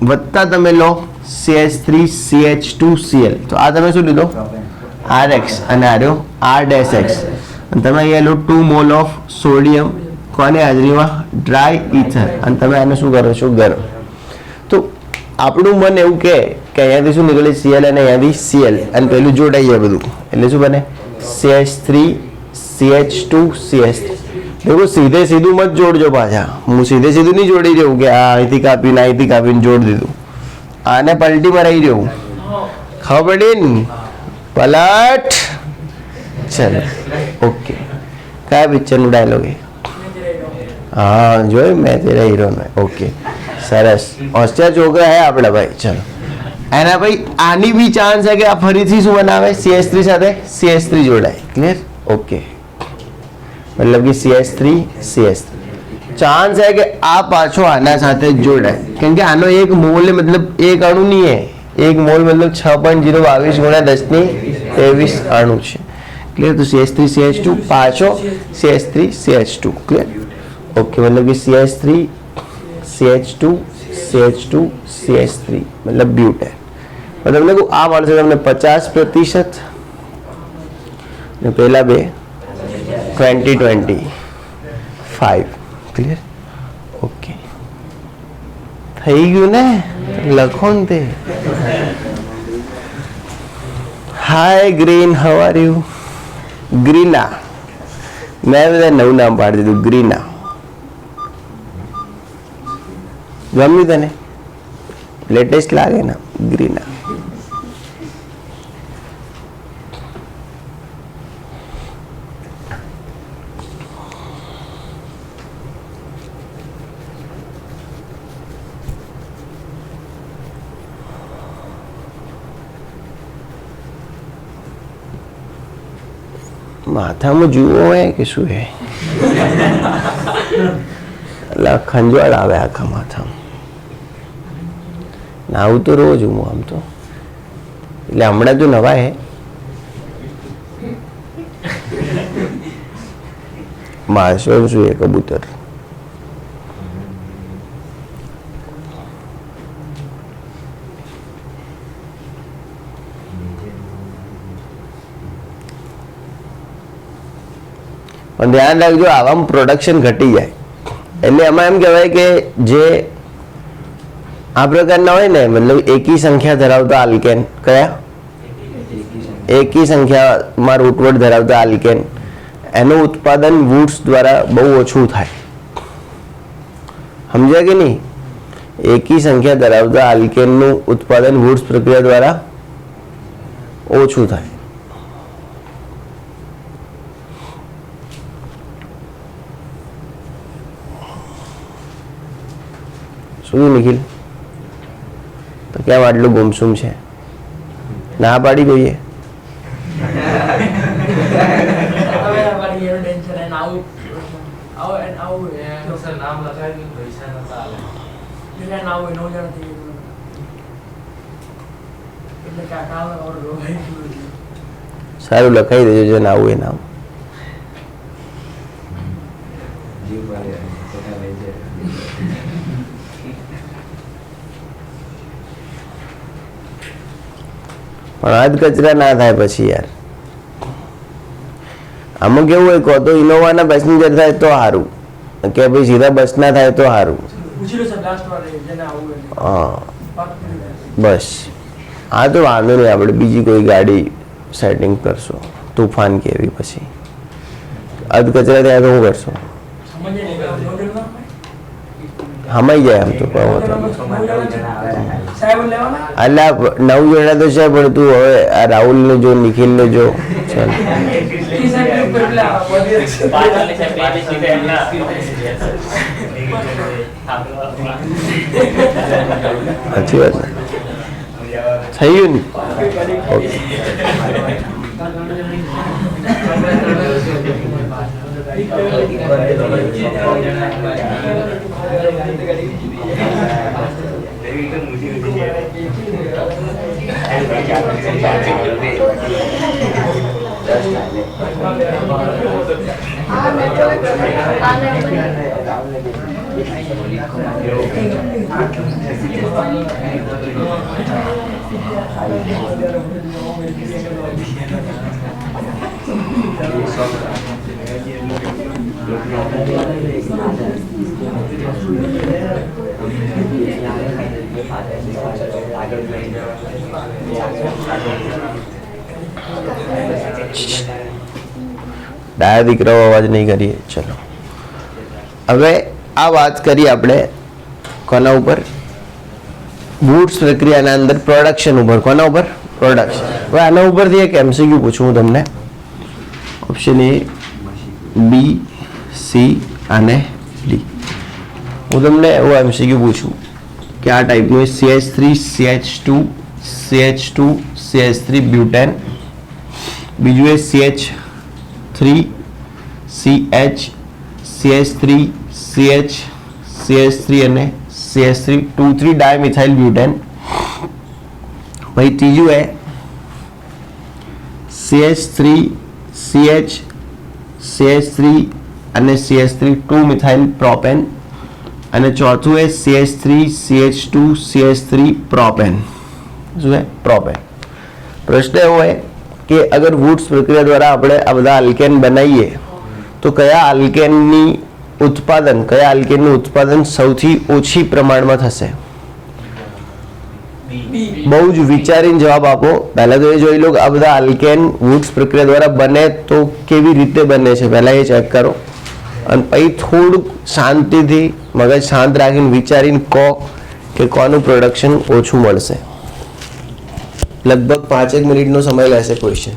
A: વત્તા તમે લો CH3CH2Cl, તો આ તમે શું લીધો? RX અને આ રહ્યો R ડેશ X. અને તમે અહીંયા લો 2 મોલ ઓફ સોડિયમ, કોની હાજરીમાં? Dry ether. અને તમે આને શું કરો છો? ગરમ. તો આપણું મન એવું કે અહીંયાથી શું નીકળે? Cl અને અહીંયાથી Cl, અને પેલું જોડાઈ જાય બધું, એટલે શું બને? CH3CH2CH3. देखो सीधे सीधું મત જોડજો પાછા, હું સીધે સીધું નહીં જોડી રહ્યું કે આ અહીંથી કાપીને જોડી દીધું, આને પલટી મરાઈ રહ્યું. ખબર પડી ને? પલટ. ચલો ઓકે. કયા પિક્ચરનું ડાયલોગ એ? હા જોયું, મેં તેરા હીરોનો. ઓકે સરસ, હોશિયાર છોકરા હે આપણા ભાઈ. ચલો એના ભાઈ આની બી ચાન્સ છે કે આ ફરીથી શું બનાવે? CH3 સાથે CH3 જોડાય. ક્લિયર? ઓકે. मतलब कि CH3 चांस है कि आ पाछो आना साथे जोड़े, क्योंकि आनो एक मोल मतलब एक अणु नहीं है, एक मोल मतलब 6.022 × 1023 अणु है. क्लियर? तो CH3CH2 पाछो CH3CH2. क्लियर? ओके. मतलब कि CH3CH2 मतलब ब्यूटेन. मतलब देखो आ મળશે તમને 50% ને પહેલા બે 2025. ક્લિયર? ઓકે. થઈ ગયું ને? લખો ને તે. હાય ગ્રીન, હાઉ આર યુ? ગ્રીના. મેં બધા નવું નામ પાડી દીધું, ગ્રીના. ગમ્યું તને? લેટેસ્ટ લાગે ને? ગ્રીના. માથામાં જુઓ હે કે શું હે? એટલે ખંજવાળ આવે આખા માથામાં. નાવું તો રોજ હું આમ તો, એટલે હમણાં તો નવા હે. માણસો શું હે? કબૂતર. પણ ધ્યાન રાખજો, આવામાં પ્રોડક્શન ઘટી જાય. એટલે એમાં એમ કહેવાય કે જે આ પ્રકારના હોય ને, મતલબ એકી સંખ્યા ધરાવતા આલ્કેન, કયા? એકી સંખ્યામાં રૂટવર્ડ ધરાવતા આલ્કેન, એનું ઉત્પાદન વુડ્સ દ્વારા બહુ ઓછું થાય. સમજ્યા કે નહીં? એકી સંખ્યા ધરાવતા આલ્કેનનું ઉત્પાદન વુડ્સ પ્રક્રિયા દ્વારા ઓછું થાય. શું નિખિલ? તો કે કેમ આટલું ગુમસુમ છે? ના પાડી કોઈએ? સારું લખાઈ દેજો જે નામ એ નામ. પણ આ જ કચરા ના થાય પછી યાર. આમાં કેવું હોય, કહો તો ઇનોવાના પેસેન્જર થાય તો સારું, કે ભાઈ સીધા બસ ના થાય તો સારું. હા બસ, હા તો વાંધો નહીં, આપણે બીજી કોઈ ગાડી સેટિંગ કરશો. તુફાન કેવી પછી અધ કચરા ત્યાં તો શું કરશો? હમાઈ જાય આમ તો એટલે 9 જણા તો છે, પણ તું હવે આ રાહુલ ને જો, નિખિલ ને જો. ચાલ સાચી વાત ને? થઈ ગયું ને? ઓકે. ડાયા દીકરાઓ અવાજ નહીં કરીએ. ચલો હવે આ વાત કરીએ આપણે કોના ઉપર? બૂટ્સ પ્રક્રિયાના અંદર પ્રોડક્શન ઉપર. કોના ઉપર? પ્રોડક્શન. હવે આના ઉપરથી એક MCQ પૂછું હું તમને. ઓપ્શન A, B, C અને D. હું તમને એવો MCQ પૂછું કે આ ટાઈપનું CH3 CH2 CH2 CH3 butane, બીજું એ CH3 CH CH3 CH CH3 અને CH3 2,3 ડાયમિથાઇલ બ્યુટેન. પછી ત્રીજું એ CH3 CH CH3 અને CH3 2 મિથાઇલ પ્રોપેન, અને ચોથું એ CH3 CH2 CH3 પ્રોપેન. શું છે? પ્રોપેન. પ્રશ્ન એવો હોય કે અગર વુડ્સ પ્રક્રિયા દ્વારા આપણે આ બધા આલ્કેન બનાવીએ તો કયા આલ્કેનનું ઉત્પાદન સૌથી ઓછી પ્રમાણમાં થશે? બહુ જ વિચારીને જવાબ આપો. પહેલા તો એ જોઈ લો કે આ બધા આલ્કેન વુડ્સ પ્રક્રિયા દ્વારા બને તો કેવી રીતે બને છે, પહેલા એ ચેક કરો. અને પછી થોડુંક શાંતિથી મગજ શાંત રાખીને વિચારીને કહો કે કોનું પ્રોડક્શન ઓછું મળશે. લગભગ 5 મિનિટનો સમય લેશે ક્વેશ્ચન.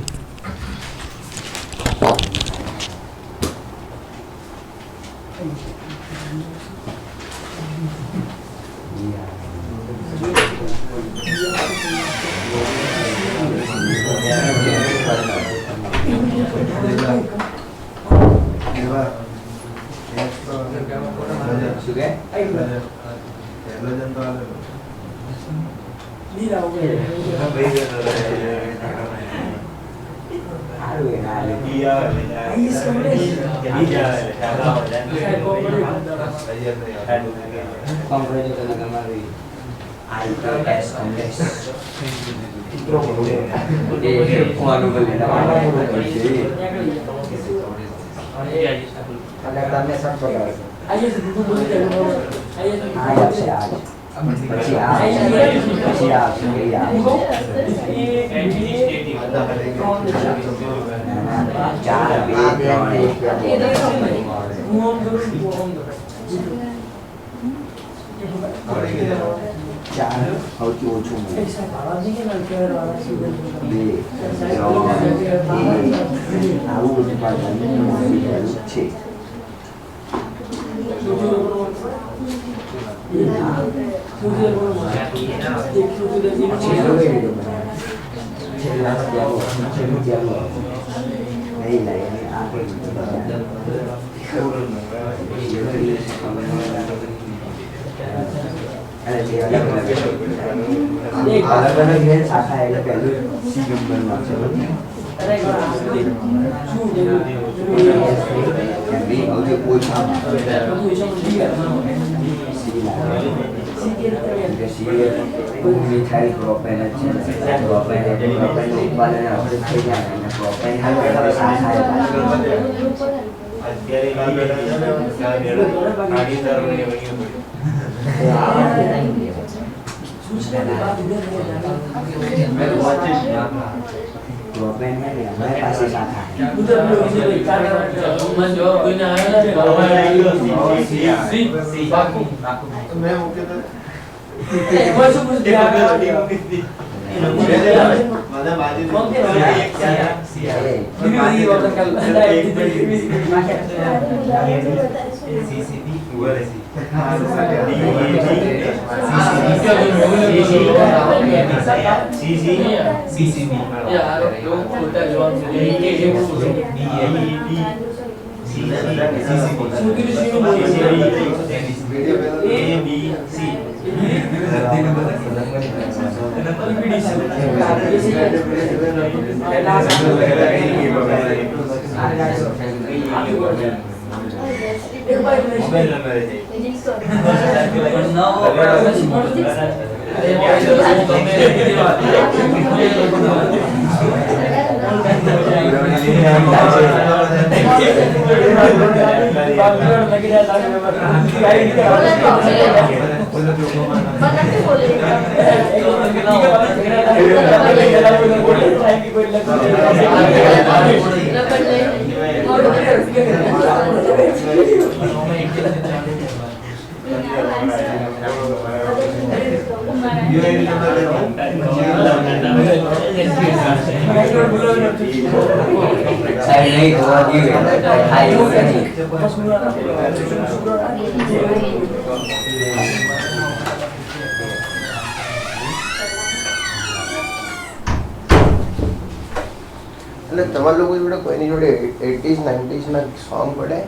A: એટલે તમારા લોકો જોડે કોઈની જોડે 80s 90s ના સોંગ પડે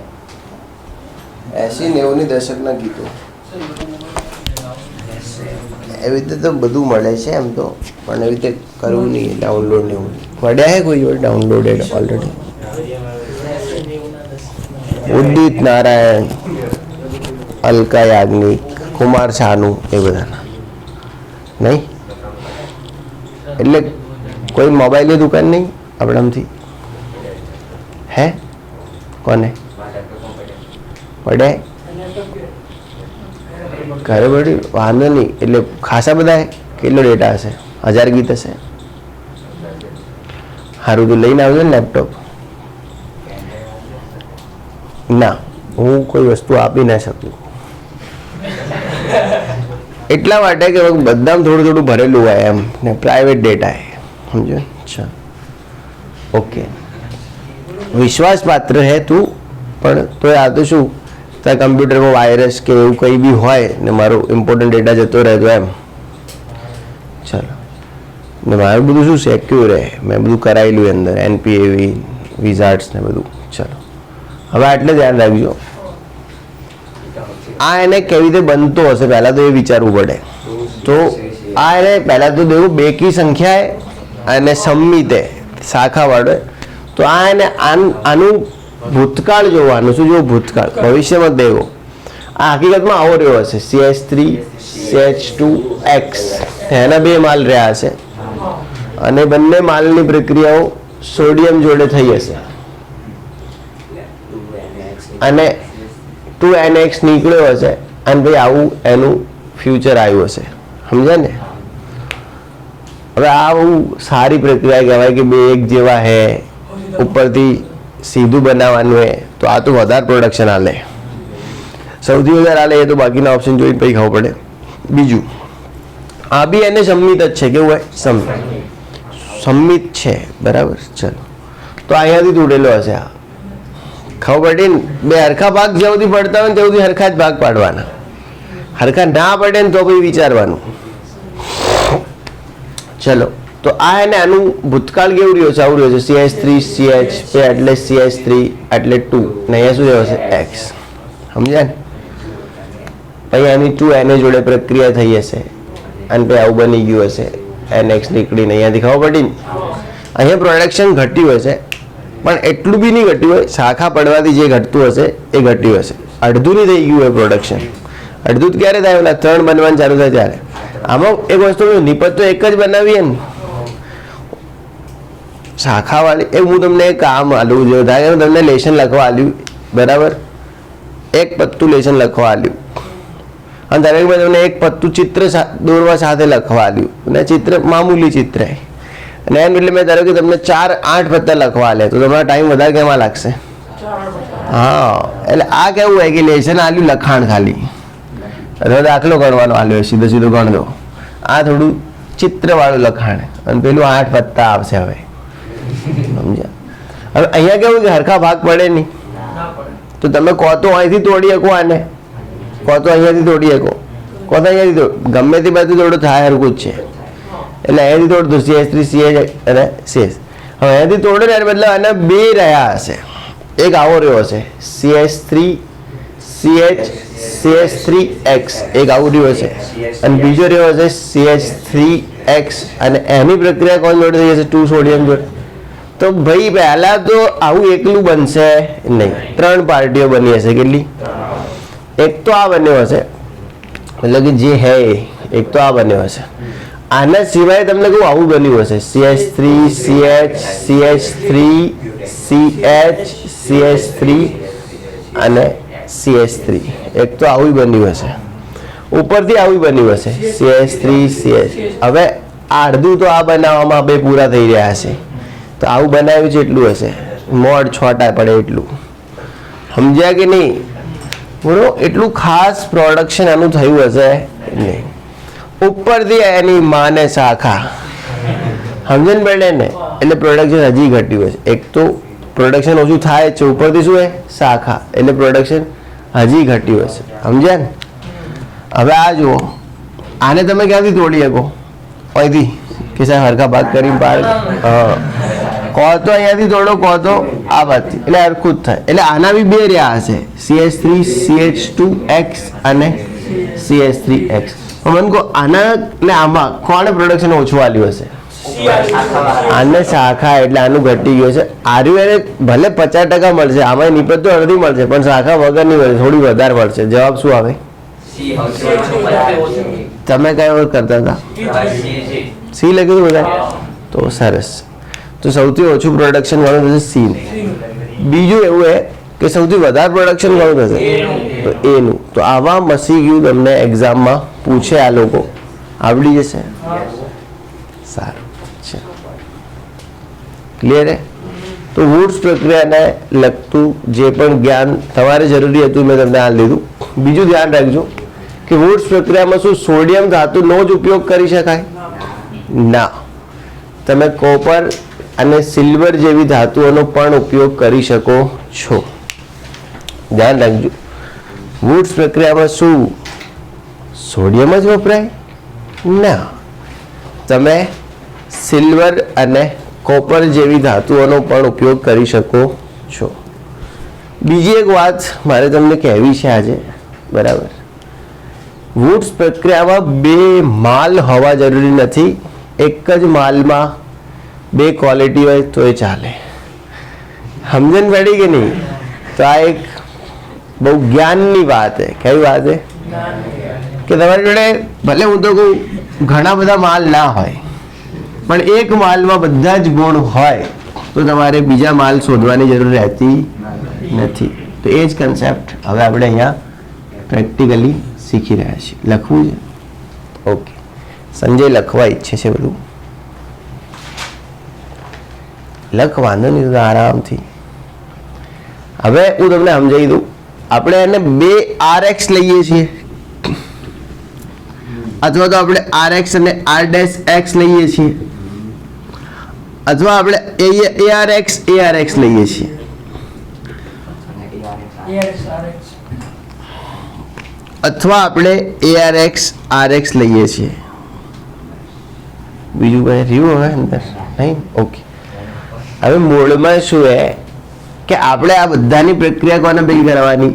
A: 80-90 દશકના ગીતો એવી રીતે તો બધું મળે છે એમ તો પણ એવી રીતે કરવું નહીં ડાઉનલોડ ને એવું પડ્યા હે કોઈ જોડે ડાઉનલોડેડ ઓલરેડી ઉદિત નારાયણ અલકા યાજ્ઞિક કુમાર શાનુ એ બધાના નહીં એટલે કોઈ મોબાઈલની દુકાન નહીં આપણામથી હે કોને પડે ઘરે બધી વાંધો નહીં એટલે ખાસા બધા કેટલો ડેટા હશે 1000 ગીત હશે સારું તો લઈને આવજો ને લેપટોપ ના હું કોઈ વસ્તુ આપી ના શકું એટલા માટે કે બધામાં થોડું થોડું ભરેલું હોય એમ ને પ્રાઇવેટ ડેટા સમજો અચ્છા ઓકે વિશ્વાસ પાત્ર હે તું પણ તો આ તો શું તારા કમ્પ્યુટરમાં વાયરસ કે એવું કંઈ બી હોય ને મારો ઇમ્પોર્ટન્ટ ડેટા જતો રહે તો એમ ચાલો ને મારું બધું શું સિક્યોર રહે મેં બધું કરાયેલું અંદર NPAV વિઝાર્ડ્સ ને બધું ચાલો હવે આટલે ધ્યાન રાખજો આ એને કેવી રીતે બનતો હશે પહેલાં તો એ વિચારવું પડે તો આ એને પહેલાં તો દેવું બેકી સંખ્યા અને સંમિતે શાખાવાળો તો આ એને આનું ભૂતકાળ જોવાનું શું જોવું ભૂતકાળ ભવિષ્યમાં દેવો આ હકીકતમાં આવો રહ્યો હશે CH3 CH2X એના 2 માલ રહ્યા હશે અને બંને માલની પ્રક્રિયાઓ સોડિયમ જોડે થઈ હશે અને 2NX નીકળ્યો હશે અને ભાઈ આવું એનું ફ્યુચર આવ્યું હશે સમજ્યા ને હવે આ બહુ સારી પ્રક્રિયા કહેવાય કે 2 એક જેવા હે ઉપરથી સીધું બનાવવાનું હે તો આ તો વધારે પ્રોડક્શન આલે સૌથી વધારે આલે એ તો બાકીના ઓપ્શન જોઈને પછી ખબર પડે બીજું આ બી એને સંમિત જ છે કેવું હોય સંમિત છે બરાબર ચલો તો અહીંયાથી તૂટેલો હશે આ ખબર પડી ને 2 હરખા ભાગ જ્યાં સુધી પડતા હોય ને ત્યાં સુધી હરખા જ ભાગ પાડવાના હરખા ના પડે ને તો પછી વિચારવાનું. ચલો, તો આ એને આનું ભૂતકાળ કેવું રહ્યું છે? આવું રહ્યું છે CH3CH એટલે CH3 એટલે 2 ને અહીંયા શું રહ્યો છે? X. સમજ્યા ને? પછી આની 2Na જોડે પ્રક્રિયા થઈ હશે અને પછી આવું બની ગયું હશે, NX નીકળીને અહીંયાથી ખબર પડી ને. અહીંયા પ્રોડક્શન ઘટ્યું હશે પણ એટલું બી નહીં ઘટ્યું હોય. શાખા પડવાથી જે ઘટતું હશે એ ઘટ્યું હશે. અડધું નહીં થઈ ગયું હોય પ્રોડક્શન. અડધું ક્યારે થાય? ઓલા 3 બનવાનું ચાલુ થાય ત્યારે. આમાં એક વસ્તુ નિપજ તો એક જ બનાવીએ ને શાખાવાળી. એ હું તમને એક કામ આલું જો થાય, હું તમને લેશન લખવા આલ્યું, બરાબર? એક પત્તું લેશન લખવા આલ્યું અને દરેકમાં તમને એક પત્તું ચિત્ર દોરવા સાથે લખવા આલ્યું અને ચિત્ર મામૂલી ચિત્ર અને એમ એટલે મેં ધારો કે તમને 4-8 પત્તા લખવા આલ્યા તો તમારો ટાઈમ વધારે કેમાં લાગશે? હા, એટલે આ કેવું હોય કે લેશન આલ્યું લખાણ ખાલી, અથવા દાખલો ગણવાનો આલ્યો સીધો સીધો ગણ દો. આ થોડું ચિત્રવાળું લખાણ અને પેલું 8 પત્તા આવશે. હવે સમજ્યા? હવે અહીંયા કેવું કે હરખા ભાગ પડે નહીં તો તમે કહો તો અહીંથી તોડી શકો આને, કહો તો અહીંયાથી તોડી શકો, કહો તો અહીંયાથી ગમે તે બાજુ તોડો થાય હરખું જ છે. એટલે અહીંયાથી તોડ દો CH3 CH અને CH. હવે અહીંયાથી તોડો ને એટલે મતલબ આના 2 રહ્યા હશે. એક આવો રહ્યો હશે CH3 CH CH3X, એક આવું રહ્યો હશે અને બીજો રહ્યો હશે CH3X અને એની પ્રક્રિયા કોણ જોડે થઈ જશે? 2 સોડિયમ જોડે. તો ભાઈ પહેલા તો આવું એકલું બનશે નહીં, 3 પાર્ટીઓ બની હશે. કેટલી? એક તો આ બન્યો હશે, એટલે કે જે હે એક તો આ બન્યો હશે. આના સિવાય તમને કહું આવું બન્યું હશે CH3 CH CH3 CH CH3 અને CH3. એક તો આવું બન્યું હશે, ઉપરથી આવું બન્યું હશે CH3 CH. હવે અડધું તો આ બનાવવામાં 2 પૂરા થઈ રહ્યા હશે તો આવું બનાવ્યું છે એટલું હશે, મોડ છોટા પડે એટલું. સમજ્યા કે નહીં? બોલો, એટલું ખાસ પ્રોડક્શન આનું થયું હશે નહીં. ઉપરથી એની માને શાખા, સમજણ પડે ને? એટલે પ્રોડક્શન હજી ઘટ્યું હશે. એક તો પ્રોડક્શન ઓછું થાય છે, ઉપરથી શું હે? શાખા, એટલે પ્રોડક્શન હજી ઘટ્યું હશે. સમજ્યા ને? હવે આ જુઓ, આને તમે ક્યાંથી તોડી શકો? અહીંથી કે સાહેબ હરખા ભાગ કરીને પાડ. હા, કહો તો અહીંયાથી તોડો, કહો તો આ બાજુથી, એટલે હરખું જ થાય. એટલે આના બી 2 રહ્યા હશે CH3 CH2X અને CH3X. મને કહો આના એટલે આમાં કોણે પ્રોડક્શન ઓછું આલ્યું હશે? આને શાખા, એટલે આનું ઘટી ગયું છે. આર્યું એને ભલે 50% મળશે, આમાં નિપજ તો અડધી મળશે પણ શાખા વગર નહીં મળે, થોડી વધારે મળશે. જવાબ શું આવે? તમે કઈ વખત કરતા હતા? સી લખ્યું બધા? તો સરસ. તો સૌથી ઓછું પ્રોડક્શન વાળું થશે સી. બીજું એવું છે કે સૌથી વધારે પ્રોડક્શન વાળું થશે તો એનું. તો આવા મસી ગયું તમને એક્ઝામમાં પૂછે, આ લોકો આવડી જશે. સારું છે, ક્લિયર હે? તો વુડ્સ પ્રક્રિયાને લગતું જે પણ જ્ઞાન તમારે જરૂરી હતું મેં તમને આ લીધું. બીજું ધ્યાન રાખજો કે વુડ્સ પ્રક્રિયામાં શું સોડિયમ ધાતુનો જ ઉપયોગ કરી શકાય? ના, તમે કોપર અને સિલ્વર જેવી ધાતુઓનો પણ ઉપયોગ કરી શકો છો. ધ્યાન રાખજો, વુડ્સ પ્રક્રિયામાં શું સોડિયમ જ વપરાય? ના, તમે સિલ્વર અને કોપર જેવી ધાતુઓનો પણ ઉપયોગ કરી શકો છો. બીજી એક વાત મારે તમને કહેવી છે આજે, બરાબર? વુડ્સ પ્રક્રિયામાં 2 માલ હોવા જરૂરી નથી. એક જ માલમાં 2 ક્વોલિટી હોય તો એ ચાલે. સમજણ પડી કે નહીં? તો આ એક બહુ જ્ઞાનની વાત છે. કઈ વાત છે? કે તમારી જોડે ભલે હું તો કહું ઘણા બધા માલ ના હોય પણ એક માલમાં બધા જ ગુણ હોય તો તમારે બીજા માલ શોધવાની જરૂર રહેતી નથી. તો એ જ કન્સેપ્ટ હવે આપણે અહીંયા પ્રેક્ટિકલી શીખી રહ્યા છીએ. લખવું છે? ઓકે, સંજય લખવા ઈચ્છે છે બધું લખ, વાંધો નહીં, તો આરામથી. હવે હું તમને સમજાવી દઉં. આપણે એને 2 RX લઈએ છીએ અથવા તો આપણે RX અને R' લઈએ છીએ અથવા આપણે ARX લઈએ છીએ. અથવા આપણે ARX RX લઈએ છીએ. બીજું કઈ રહ્યું હવે અંદર નહીં? ઓકે. હવે મૂળમાં શું હે કે આપણે આ બધાની પ્રક્રિયા કોને ભેગી કરવાની?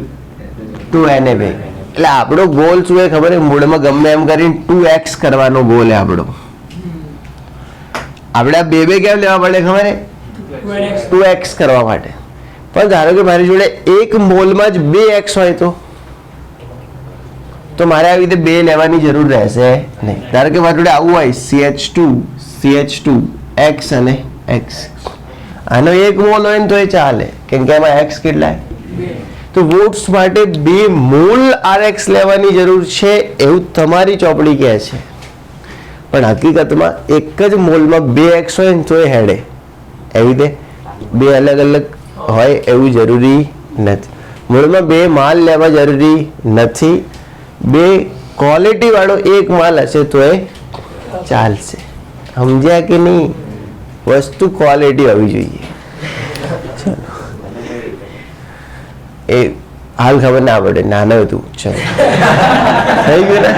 A: 2n ભેગી. એટલે આપણો ગોલ શું હે ખબર? મૂળમાં ગમે એમ કરીને 2x કરવાનો ગોલ હે આપણો. આપણે આ બે કેમ લેવા પડે ખબર હે? 2x કરવા માટે. પણ ધારો કે મારી જોડે એક મોલમાં જ 2x હોય તો મારે આવી રીતે બે લેવાની જરૂર રહેશે નહીં. ધારો કે મારી જોડે આવું હોય CH2 X અને X, આનો એક મોલ હોય ને તો એ ચાલે, કેમ કે એમાં X કેટલા? તો વોટ્સ માટે બે મોલ RX લેવાની જરૂર છે એવું તમારી ચોપડી કહે છે, પણ હકીકતમાં એક જ મોલમાં 2x હોય ને તો એ હેડે. એવી રીતે બે અલગ અલગ હોય એવું જરૂરી નથી. મૂળમાં બે માલ લેવા જરૂરી નથી. બે ક્વોલિટી વાળો એક માલ હશે તો એ ચાલશે. સમજ્યા કે નહીં? વસ્તુ ક્વોલિટી હોવી જોઈએ. એ હાલ ખબર ના પડે, નાનો હતું. ચલો થઈ ગયું ને?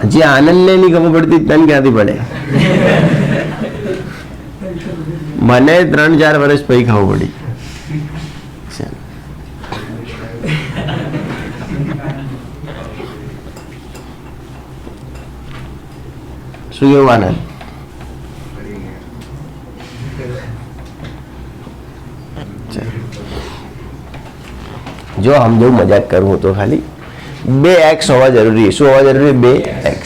A: હજી આનંદ ને નહીં ખબર પડતી, તને ક્યાંથી પડે? મને 3-4 વર્ષ પછી ખબર પડી. શું કેવું આનંદ? જો સમજો મજાક કરું તો ખાલી 2x હોવા જરૂરી. શું હોવા જરૂરી? 2x.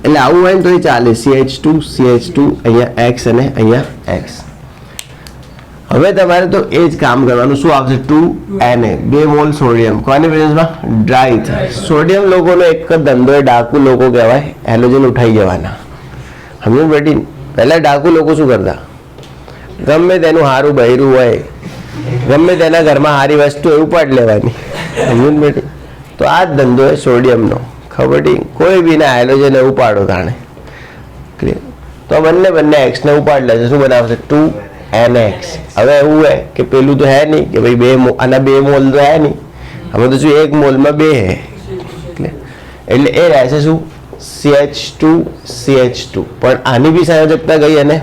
A: એટલે આવું હોય ને તો એ ચાલે. CH2 અહીંયા X અને અહીંયા X. હવે તમારે તો એ જ કામ કરવાનું. શું આવશે? 2Na, 2 mall sodium. કોની પ્રેઝન્સમાં? ડ્રાય થાય. સોડિયમ લોકોનો એક જ ધંધો એ ડાકુ લોકો કહેવાય, હેલોજન ઉઠાઈ જવાના. સમજો બેટી? પહેલા ડાકુ લોકો શું કરતા? ગમે તેનું સારું બહેરું હોય, ગમે તેના ઘરમાં સારી વસ્તુ એવું ઉપાડ લેવાની. સમજો બેટી? તો આ જ ધંધો છે સોડિયમનો. ખબર? કોઈ બી ના હાઇડ્રોજન ઉપાડો તાણે ક્લિયર. તો બંને X ને ઉપાડ લેશે. શું બનાવશે? 2NX. હવે એવું હે કે પેલું તો હે નહીં કે ભાઈ બે આના 2 મોલ તો હે નહીં. હવે તો શું એક મોલમાં 2 હે, એટલે એ રહેશે શું? CH2. પણ આની બી સંયોજકતા ગઈ અને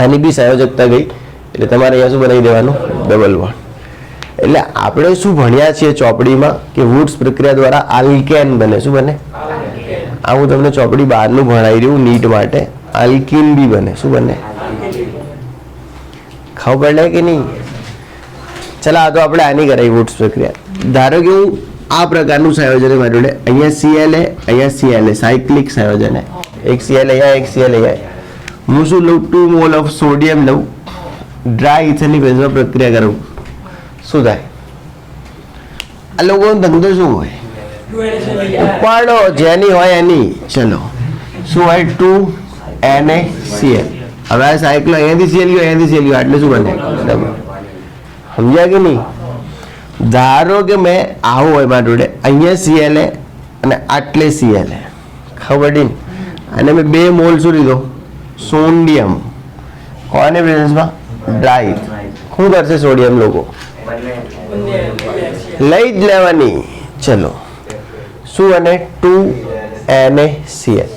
A: આની બી સંયોજકતા ગઈ, એટલે તમારે અહીંયા શું બનાવી દેવાનું? Double bond. એટલે આપણે શું ભણ્યા છીએ ચોપડીમાં કે વુડ્સ પ્રક્રિયા દ્વારા આલ્કેન બને. શું બને? આ હું તમને ચોપડી બહારનું ભણાવી રહ્યું નીટ માટે. આલ્કીન બી બને. શું બને? ખબર પડે કે નહીં? ચલો આ તો આપણે આની કરાવી વુડ્સ પ્રક્રિયા. ધારો કે હું આ પ્રકારનું સંયોજન મારી જોડે અહીંયા Cl સાયક્લિક સંયોજન હે. એક Cl અહીંયા, એક Cl અહીંયા. હું શું લઉં? 2 મોલ ઓફ સોડિયમ લઉં, ડ્રાય ઇથરની બેઝમાં પ્રક્રિયા કરું. શું થાય? આ લોકોનો ધંધો શું હોય? ઉપાડો જેની હોય એની. ચલો શું હોય? 2NaCl. હવે આ સાયકલ અહીંયાથી Cl ગયો, અહીંયાથી Cl ગયો, એટલે શું બને? સમજ્યા કે નહીં? ધારો કે મેં આવું હોય મારી જોડે અહીંયા Cl અને આટલે Cl. ખબર ને? અને મેં 2 મોલ શું લીધો? સોડિયમ. કોને પ્રેઝન્સમાં? ડ્રાય. શું કરશે સોડિયમ લોકો? લઈ જ લેવાની. ચલો શું? અને 2NaCl.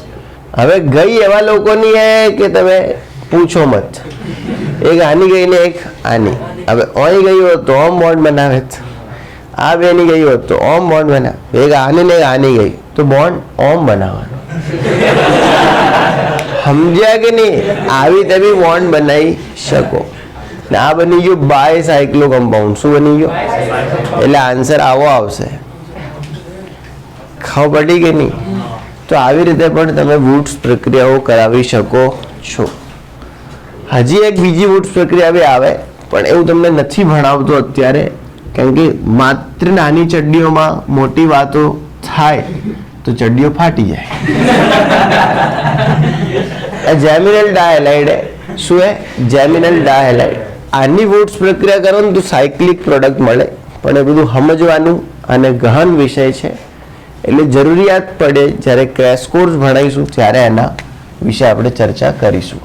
A: હવે ગઈ એવા લોકોની હે કે તમે પૂછો મત. એક આની ગઈ ને એક આની. હવે અહીં ગઈ હોત તો ઓમ બોન્ડ બનાવે, આ બેની ગઈ હોત તો ઓમ બોન્ડ બનાવે. એક આની ને એક આની ગઈ તો બોન્ડ ઓમ બનાવવાનો. સમજ્યા કે નહીં? આવી રીતે બી બોન્ડ બનાવી શકો. આ બની ગયું બાય સાયક્લો કમ્પાઉન્ડ. શું બની ગયું? એટલે આન્સર આવો આવશે. ખબર પડી કે નહીં? તો આવી રીતે પણ તમે વુડ્સ પ્રક્રિયાઓ કરાવી શકો છો. હજી એક બીજી વુડ્સ પ્રક્રિયા બી આવે, પણ એવું તમને નથી ભણાવતો અત્યારે, કેમ કે માત્ર નાની ચડ્ડીઓમાં મોટી વાતો થાય તો ચડ્ડીઓ ફાટી જાય. Geminal dihalide. શું હે? Geminal dihalide. આની વુડ્સ પ્રક્રિયા કરો ને તો સાયક્લિક પ્રોડક્ટ મળે, પણ એ બધું સમજવાનું અને ગહન વિષય છે, એટલે જરૂરિયાત પડે જ્યારે ક્રેશ કોર્સ ભણાવીશું ત્યારે એના વિશે આપણે ચર્ચા કરીશું.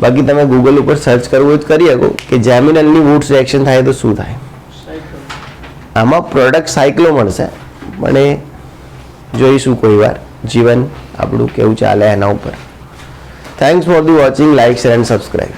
A: બાકી તમે ગૂગલ ઉપર સર્ચ કરવું હોય તો કરી શકો કે જેમિનલની વુડ્સ રિએક્શન થાય તો શું થાય. આમાં પ્રોડક્ટ સાયક્લો મળશે, પણ એ જોઈશું કોઈ વાર. જીવન આપણું કેવું ચાલે એના ઉપર. Thanks for the watching. Like, share and subscribe.